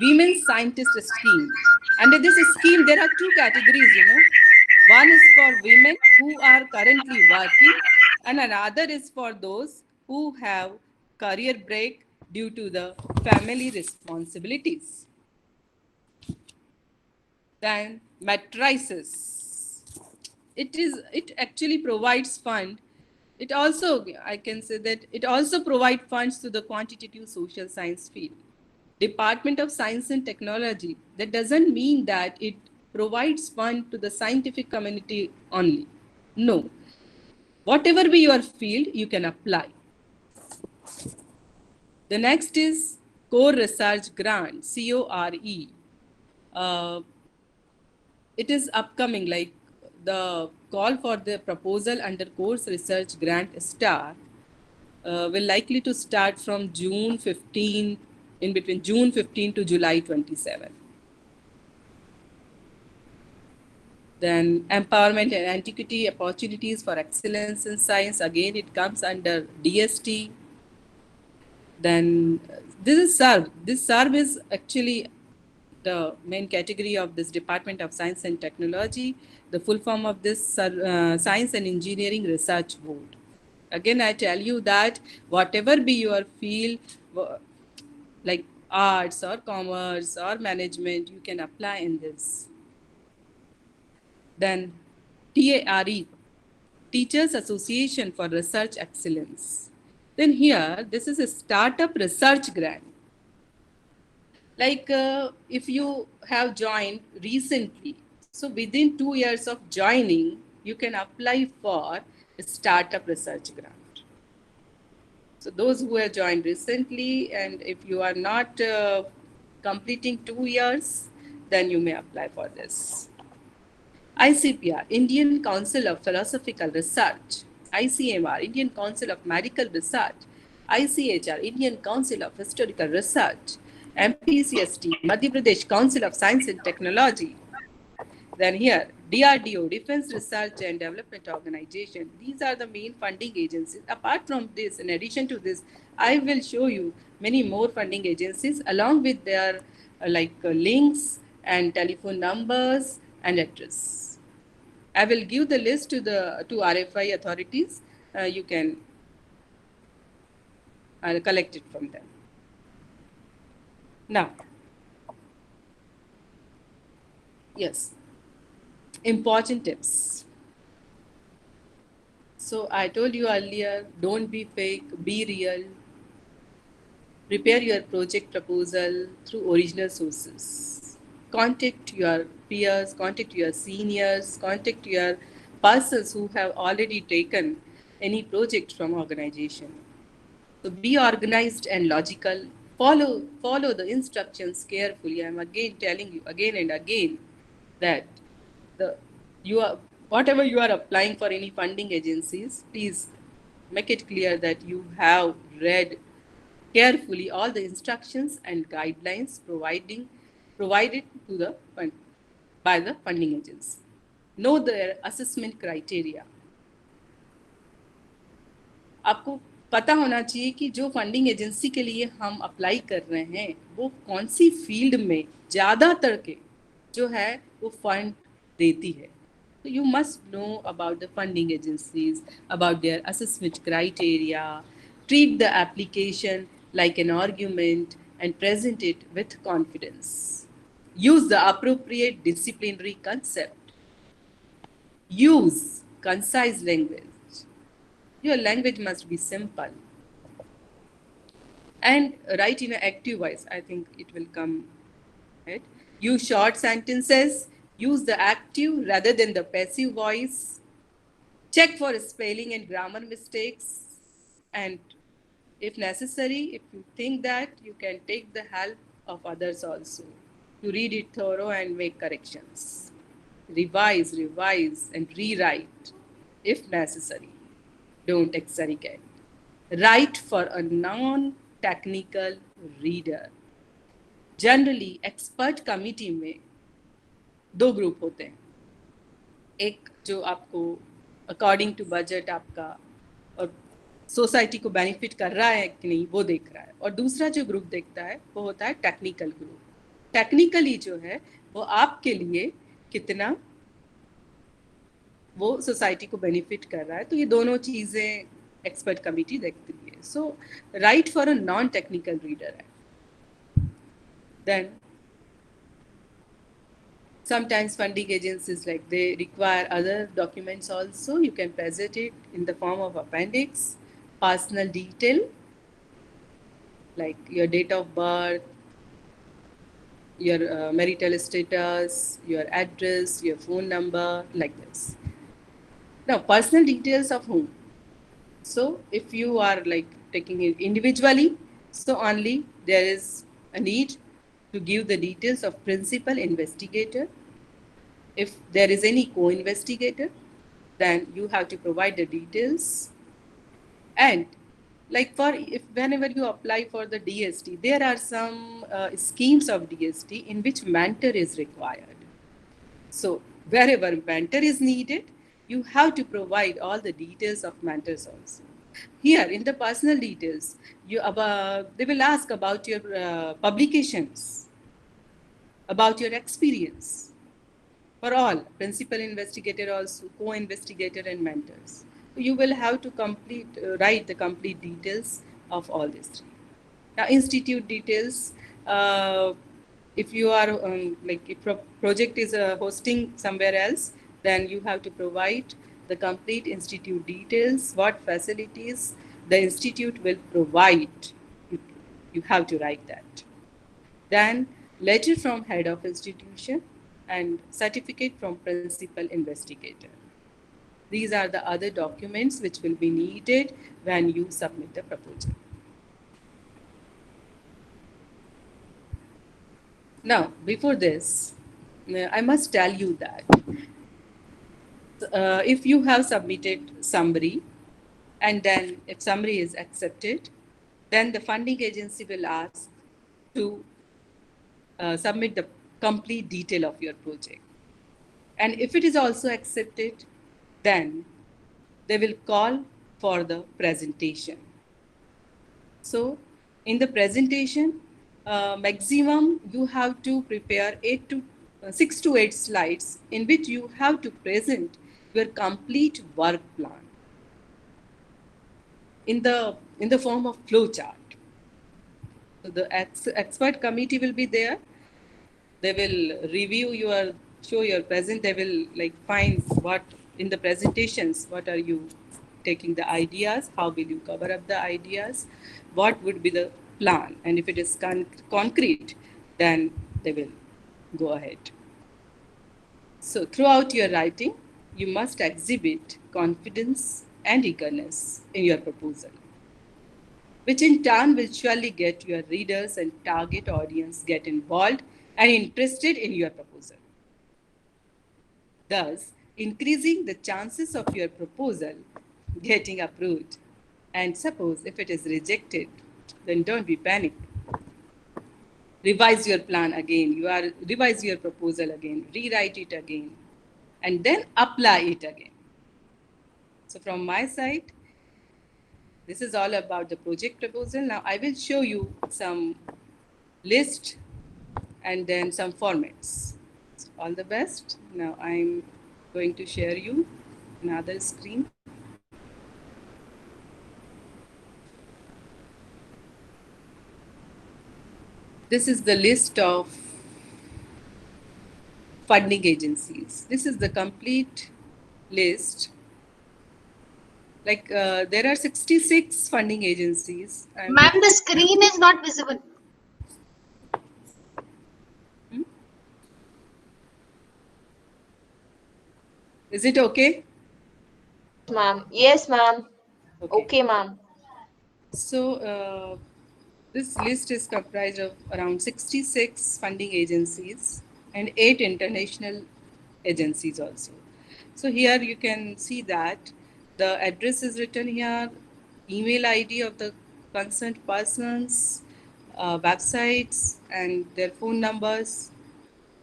Women Scientist Scheme, Under this scheme, there are two categories, One is for women who are currently working, and another is for those who have career break due to the family responsibilities. Then matrices. It actually provides fund. It also, I can say that it also provides funds to the quantitative social science field. Department of Science and Technology. That doesn't mean that it provides fund to the scientific community only. No. Whatever be your field, you can apply. The next is Core Research Grant, CORE. It is upcoming, like the call for the proposal under Course Research Grant STAR will likely to start from June 15, in between June 15 to July 27. Then empowerment and antiquity opportunities for excellence in science. Again, it comes under DST. Then this is SERB. This SERB is actually the main category of this Department of Science and Technology. The full form of this Science and Engineering Research Board. Again, I tell you that whatever be your field, like arts or commerce or management, you can apply in this. Then TARE, Teachers Association for Research Excellence. Then here, this is a startup research grant. Like if you have joined recently, so within 2 years of joining, you can apply for a startup research grant. So those who have joined recently, and if you are not completing 2 years, then you may apply for this. ICPR, Indian Council of Philosophical Research. ICMR, Indian Council of Medical Research. ICHR, Indian Council of Historical Research. MPCST, Madhya Pradesh Council of Science and Technology. Then here, DRDO, Defense Research and Development Organization. These are the main funding agencies. Apart from this, in addition to this, I will show you many more funding agencies along with their links and telephone numbers and address. I will give the list to the RFI authorities. You can collect it from them. Now, yes, important tips. So I told you earlier, don't be fake, be real. Prepare your project proposal through original sources. Contact your peers, contact your seniors, contact your persons who have already taken any project from organization. So be organized and logical. Follow the instructions carefully. I'm again telling you again and again that whatever you are applying for any funding agencies, please make it clear that you have read carefully all the instructions and guidelines provided to the by the funding agency. Know their assessment criteria. आपको पता होना चाहिए कि जो funding agency के लिए हम apply कर रहे हैं वो कौन सी फील्ड में ज़्यादातर के जो है वो फंड देती है. So you must know about the funding agencies, about their assessment criteria. Treat the application like an argument and present it with confidence. Use the appropriate disciplinary concept. Use concise language. Your language must be simple. And write in an active voice. I think it will come. Right? Use short sentences. Use the active rather than the passive voice. Check for spelling and grammar mistakes. And if necessary, if you think that, you can take the help of others also to read it thorough and make corrections. Revise, and rewrite if necessary. Don't exaggerate. Write for a non-technical reader. Generally, expert committee में 2 group होते हैं. एक जो आपको according to budget आपका और society को benefit कर रहा है कि नहीं वो देख रहा है, और दूसरा जो ग्रुप देखता है वो होता है टेक्निकल ग्रुप. टेक्निकली जो है वो आपके लिए कितना वो सोसाइटी को बेनिफिट कर रहा है। तो ये दोनों चीजें एक्सपर्ट कमिटी देखती है। So write for a non technical reader है। Then sometimes funding agencies, like, they require other documents also. You can present it in the form of appendix, personal detail, like your date of birth, your marital status, your address, your phone number, like this. Now, personal details of whom? So if you are like taking it individually, so only there is a need to give the details of principal investigator. If there is any co-investigator, then you have to provide the details. And like for if whenever you apply for the DST, there are some schemes of DST in which mentor is required. So wherever mentor is needed, you have to provide all the details of mentors also. Here in the personal details, they will ask about your publications, about your experience, for all, principal investigator also, co-investigator and mentors. You will have to write the complete details of all these three. Now, institute details, if you are if project is hosting somewhere else, then you have to provide the complete institute details, what facilities the institute will provide. You have to write that. Then letter from head of institution and certificate from principal investigator. These are the other documents which will be needed when you submit the proposal. Now, before this, I must tell you that if you have submitted summary, and then if summary is accepted, then the funding agency will ask to submit the complete detail of your project. And if it is also accepted, then they will call for the presentation. So in the presentation, maximum you have to prepare 6 to 8 slides in which you have to present your complete work plan in the form of flow chart. So the expert committee will be there. They will review show your present. They will like find what in the presentations, what are you taking the ideas, how will you cover up the ideas, what would be the plan, and if it is concrete, then they will go ahead. So throughout your writing, you must exhibit confidence and eagerness in your proposal, which in turn will surely get your readers and target audience get involved and interested in your proposal, thus increasing the chances of your proposal getting approved. And suppose if it is rejected, then don't be panicked. Revise your plan again, revise your proposal again, rewrite it again, and then apply it again. So from my side, this is all about the project proposal. Now I will show you some list and then some formats. So all the best. Now I'm going to share you another screen. This is the list of funding agencies. This is the complete list. Like there are 66 funding agencies. Ma'am, the screen is not visible. Is it okay? Ma'am. Yes, ma'am. Okay, ma'am. So this list is comprised of around 66 funding agencies and 8 international agencies also. So here you can see that the address is written here, email ID of the concerned persons, websites and their phone numbers,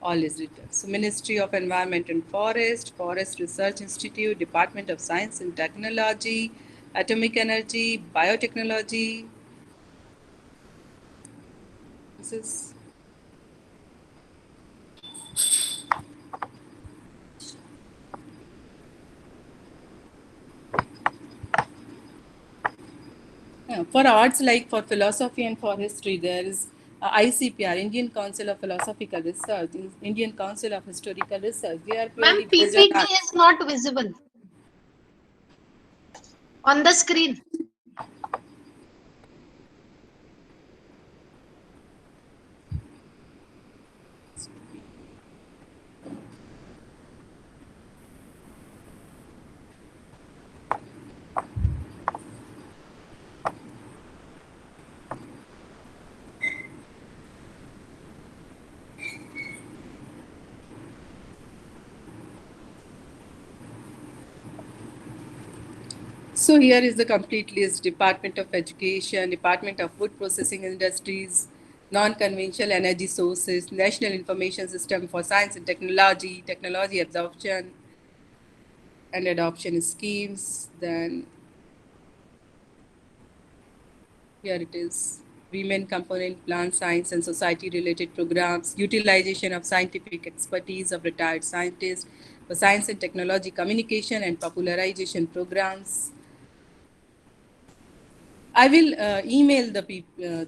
all is written. So Ministry of Environment and Forest, Forest Research Institute, Department of Science and Technology, Atomic Energy, Biotechnology. This is For arts, like for philosophy and for history, there is ICPR, Indian Council of Philosophical Research, Indian Council of Historical Research. They are Ma'am, purely based on PPT arts. is not visible on the screen. So here is the complete list: Department of Education, Department of Food Processing Industries, Non-Conventional Energy Sources, National Information System for Science and Technology, Technology Absorption and Adoption Schemes. Then here it is: Women Component Plant Science and Society Related Programs, Utilization of Scientific Expertise of Retired Scientists for Science and Technology Communication and Popularization Programs. I will email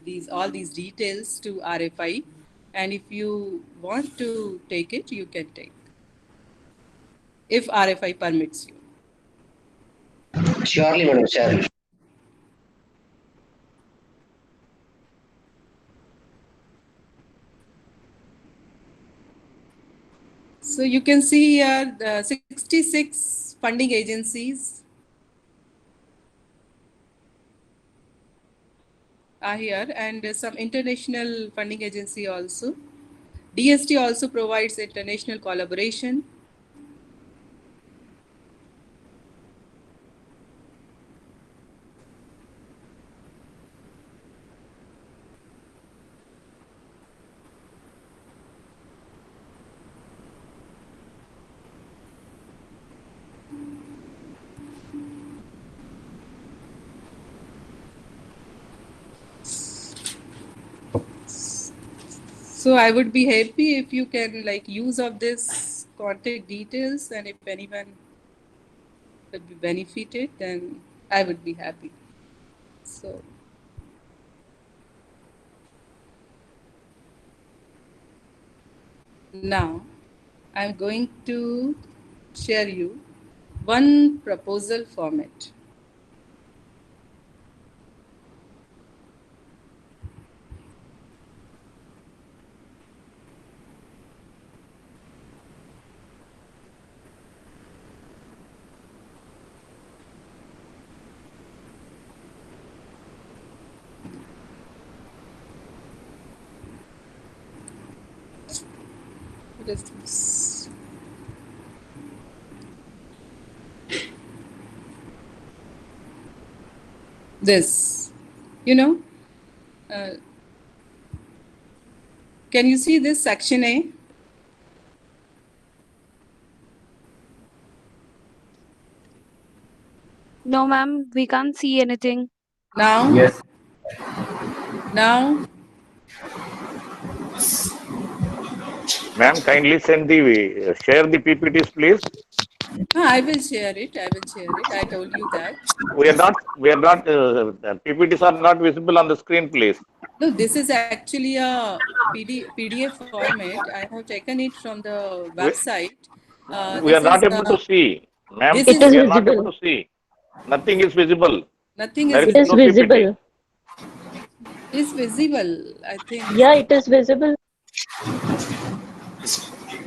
these all these details to RFI, and if you want to take it, you can take, if RFI permits you. Surely, madam, surely. So you can see here the 66 funding agencies are here, and some international funding agency also. DST also provides international collaboration. So I would be happy if you can like use of this contact details, and if anyone could be benefited, then I would be happy. So now I'm going to share you one proposal format. What is this? This, you know, uh, can you see this section A? No, ma'am, we can't see anything. Now? Yes. Now? Ma'am, kindly send the, share the PPTs, please. I will share it. I will share it. I told you that. We are not, PPTs are not visible on the screen, please. No, this is actually a PDF format. I have taken it from the website. We are This is not able to see. Ma'am, this is we are not able to see. Nothing is visible. nothing There is is no PPT. is visible, I think. Yeah, it is visible.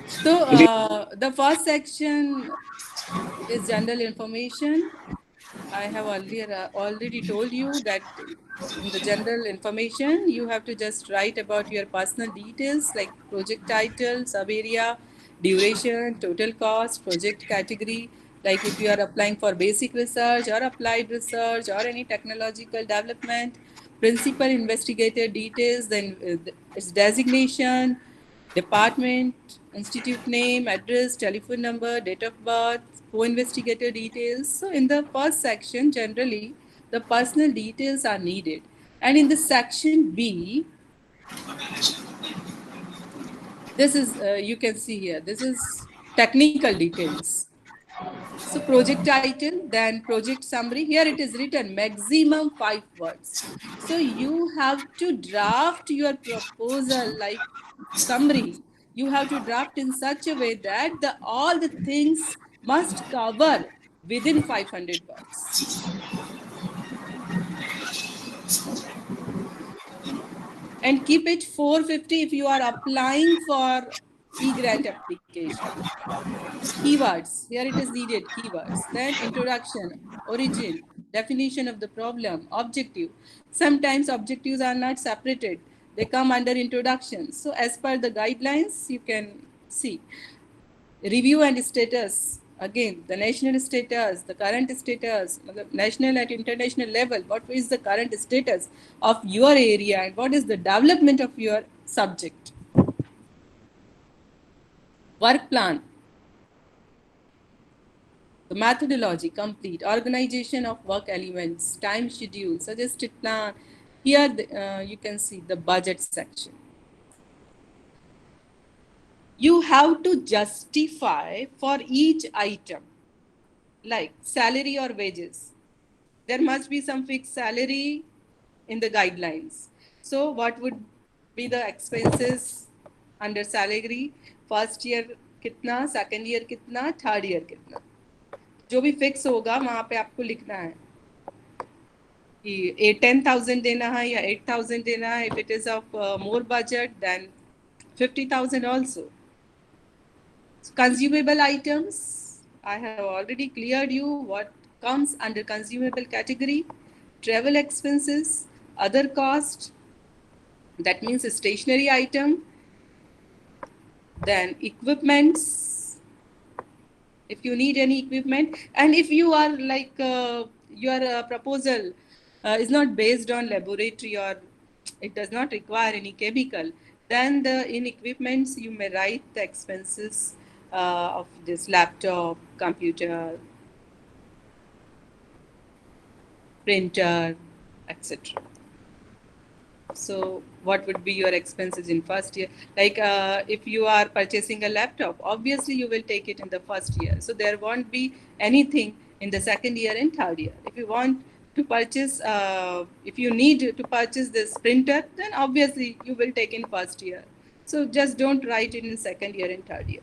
So the first section is general information. I have already told you that in the general information, you have to just write about your personal details like project title, sub-area, duration, total cost, project category, like if you are applying for basic research or applied research or any technological development, principal investigator details, then its designation, department, institute name, address, telephone number, date of birth, co-investigator details. So in the first section, generally, the personal details are needed. And in the section B, this is, you can see here, this is technical details. So project title, then project summary. Here it is written maximum 5 words. So you have to draft your proposal like summary. You have to draft in such a way that all the things must cover within 500 words. And keep it 450 if you are applying for e-grant application. Keywords, here it is needed, keywords. Then introduction, origin, definition of the problem, objective. Sometimes objectives are not separated. They come under introduction. So as per the guidelines, you can see. Review and status. Again, the national status, the current status, the national and international level. What is the current status of your area and what is the development of your subject? Work plan. The methodology complete, organization of work elements, time schedule, suggested plan. Here you can see the budget section. You have to justify for each item, like salary or wages. There must be some fixed salary in the guidelines. So what would be the expenses under salary? First year kitna, second year kitna, third year kitna. जो भी fix होगा वहां पे आपको लिखना है कि 10,000 देना है या 8,000 देना है. If it is of more budget, then 50,000 also. So consumable items, I have already cleared you what comes under consumable category. Travel expenses, other cost, that means a stationary item. Then equipments, if you need any equipment, and if you are like your proposal is not based on laboratory or it does not require any chemical, then in equipments you may write the expenses of this laptop, computer, printer, etc. So what would be your expenses in first year? Like if you are purchasing a laptop, obviously you will take it in the first year. So there won't be anything in the second year and third year. If you want to purchase, if you need to purchase this printer, then obviously you will take in first year. So just don't write it in second year and third year.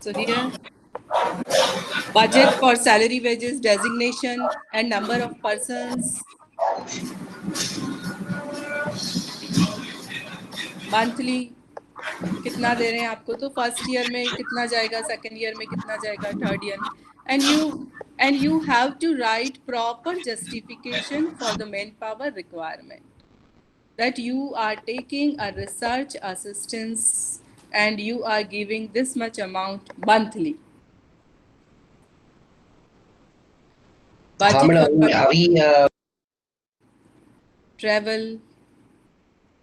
So here, budget for salary, wages, designation, and number of persons. Monthly कितना दे रहे हैं आपको, तो first year में कितना जाएगा, second year में कितना जाएगा, थर्ड ईयर में. And you have to write proper justification for the manpower requirement, that you are taking a research assistance and you are giving this much amount monthly. अभी travel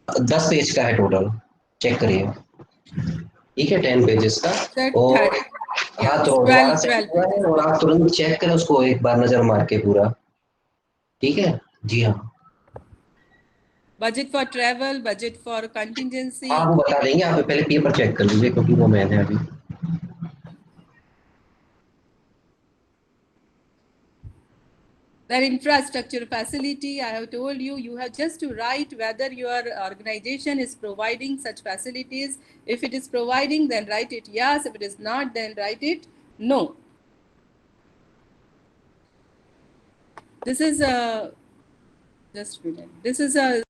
10 page का है total, check करिए. ठीक है, 10 pages का. और हाँ, तो दोबारा से हुआ है और आप तुरंत चेक करें उसको एक बार नजर मार के पूरा. ठीक है जी. हाँ, budget for travel, budget for contingency. हाँ वो बता देंगे. आप पहले पेपर चेक कर लीजिए क्योंकि वो मैंने अभी. Their infrastructure facility, I have told you, you have just to write whether your organization is providing such facilities. If it is providing, then write it yes. If it is not, then write it no. This is a, just a minute. This is a,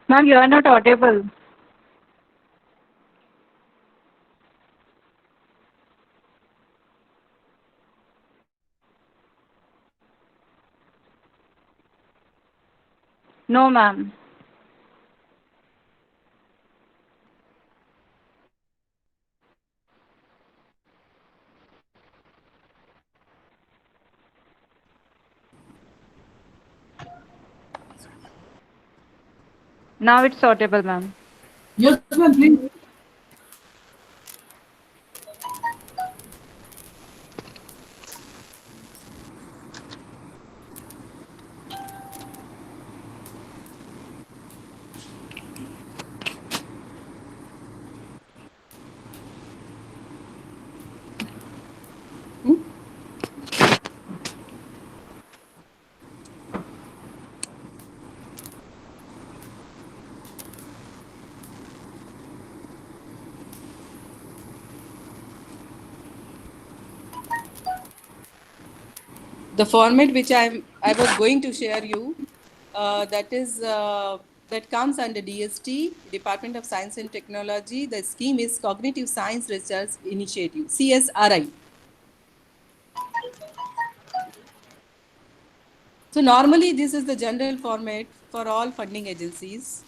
Ma'am, you are not audible. No, ma'am. Now it's audible, ma'am. Yes, ma'am, please. The format which I was going to share you, that comes under DST, Department of Science and Technology. The scheme is Cognitive Science Research Initiative, CSRI. So normally this is the general format for all funding agencies.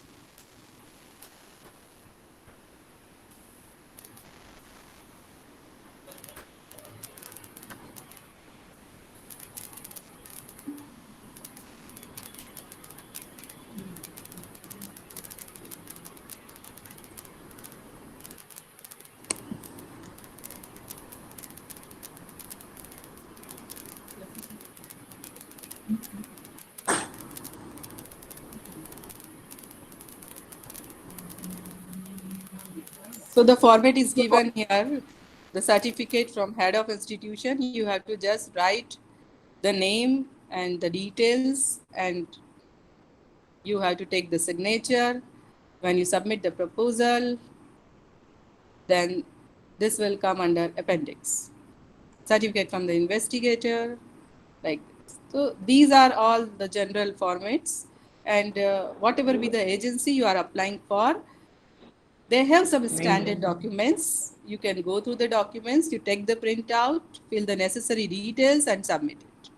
So the format is given here, the certificate from head of institution. You have to just write the name and the details, and you have to take the signature. When you submit the proposal, then this will come under appendix. Certificate from the investigator, like this. So these are all the general formats, and whatever be the agency you are applying for, they have some standard documents. You can go through the documents, you take the printout, fill the necessary details and submit it.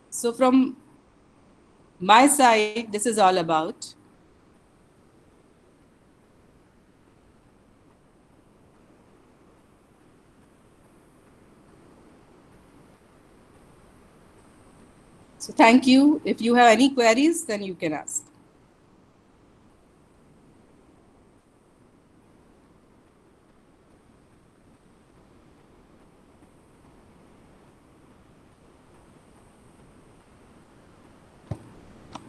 So from my side, this is all about. So thank you. If you have any queries, then you can ask.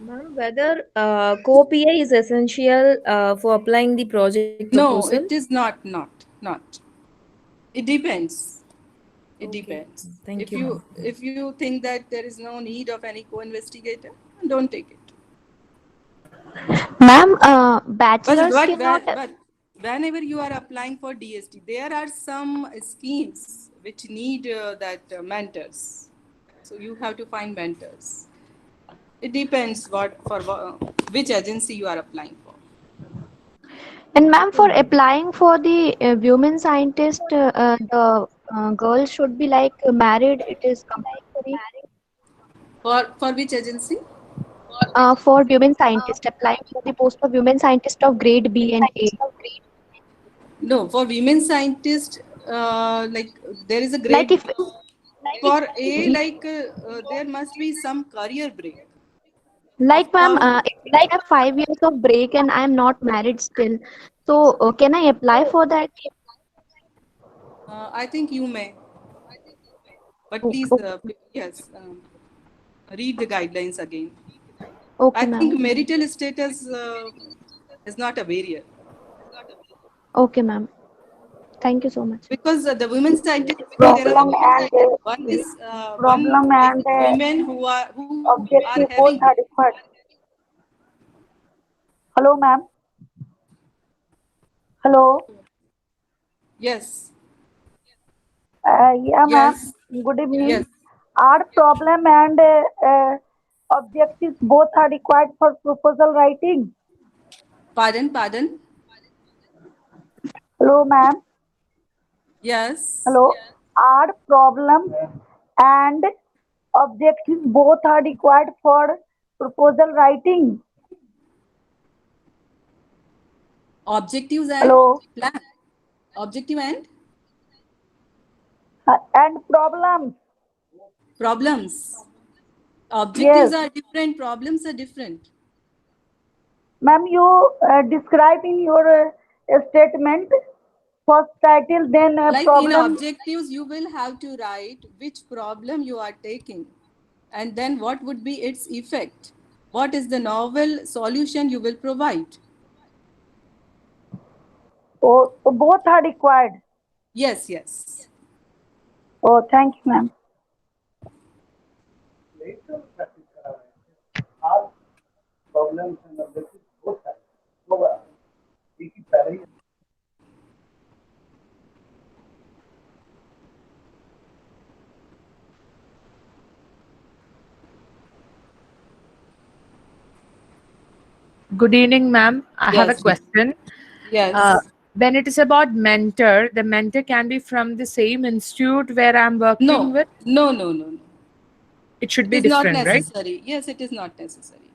Ma'am, whether co-PI is essential for applying the project proposal? No, it is not. It depends. It depends. Thank you. If you think that there is no need of any co-investigator, don't take it. Ma'am, bachelors cannot. But whenever you are applying for DST, there are some schemes which need mentors. So you have to find mentors. It depends which agency you are applying for. And ma'am, for applying for the women scientist, the girl should be like married. It is compulsory. For which agency? For women scientist, applying for the post of women scientist of grade B and A. No, for women scientist, like there is a grade. Like if for A, there must be some career break. Like ma'am, if I have 5 years of break and I am not married still, so can I apply for that? I think you may. But please, yes, read the guidelines again. Okay, I think marital status is not a barrier. Okay, ma'am. Thank you so much. Because the women scientists, problem and one is problem and women who are objective having. both are required. Hello, ma'am. Hello. Yes. Yeah, ma'am. Good evening. Yes. Our problem and objectives both are required for proposal writing. Pardon. Hello, ma'am. Yes. Hello. Our problem and objectives both are required for proposal writing. Objectives and plan. Objective and problems. Objectives are different. Problems are different. Ma'am, you describe in your statement first title, then Like in problem. objectives, you will have to write which problem you are taking and then what would be its effect. What is the novel solution you will provide? Oh, so both are required. Yes, yes. Oh, thank you, ma'am. Good evening, ma'am. I have a Yes. question. Yes. When it is about mentor, the mentor can be from the same institute where I'm working with? No. It should It be is not different, right? necessary. Yes, it is not necessary.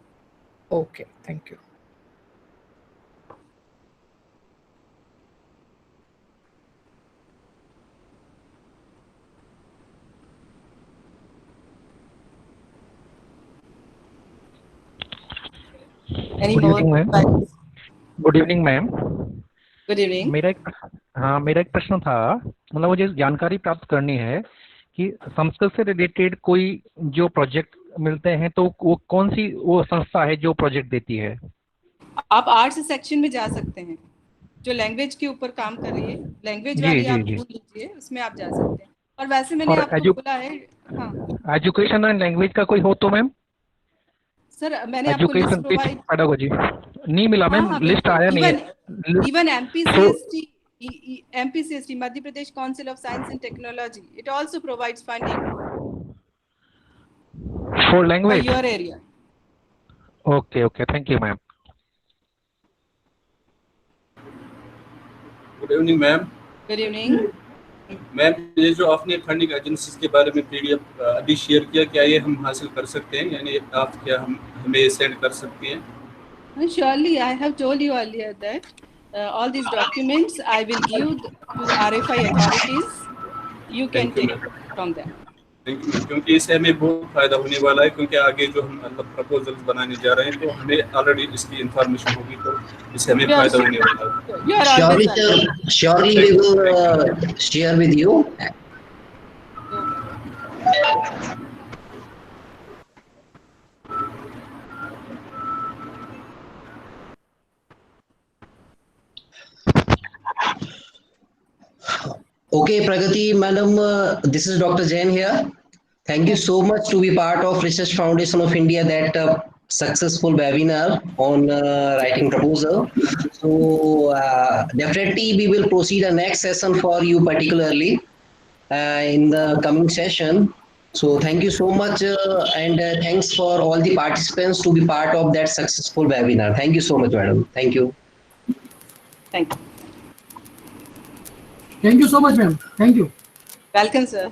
Okay, thank you. Any Good more evening, ma'am. questions? Good evening ma'am. Good evening. मेरा एक प्रश्न था, मतलब मुझे जानकारी प्राप्त करनी है कि संस्कृत से रिलेटेड कोई जो प्रोजेक्ट मिलते हैं तो वो कौन सी वो संस्था है जो प्रोजेक्ट देती है? आप आर्ट्स सेक्शन में जा सकते हैं, जो लैंग्वेज के ऊपर काम कर रही है, लैंग्वेज वाली आप ढूंढ लीजिए, उसमें आप जा सकते हैं। और वैसे मैंने आपको बोला है, हाँ, एजुकेशन एंड लैंग्वेज का कोई हो तो मैम? सर मैंने आपको लिस्ट प्रोवाइड पेडागोजी नहीं मिला मैम, लिस्ट आया नहीं है। Even MPCST Madhya Pradesh council of science and technology, it also provides funding for language your area. Okay, thank you ma'am. Good evening ma'am. Good evening ma'am, ये जो आपने फंडिंग एजेंसीज के बारे में पीडीएफ अभी शेयर किया, क्या ये हम हासिल कर सकते हैं, यानी आप क्या हमें सेंड कर सकती हैं? Surely, I have told you earlier that all these documents I will give to RFI authorities. You can take from them. Thank you, क्योंकि इससे हमें बहुत फायदा होने वाला है, क्योंकि आगे जो हम मतलब प्रपोजल्स बनाने जा रहे हैं तो हमें ऑलरेडी इसकी इंफॉर्मेशन होगी, तो इससे हमें फायदा होने वाला है। Surely we will share with you. Okay, Pragati madam, this is Dr. Jain here. Thank you so much to be part of Research Foundation of India, that successful webinar on writing proposal. So definitely we will proceed the next session for you particularly in the coming session. So thank you so much and thanks for all the participants to be part of that successful webinar. Thank you so much, madam. Thank you. Thank you. Thank you so much, ma'am. Thank you. Welcome, sir.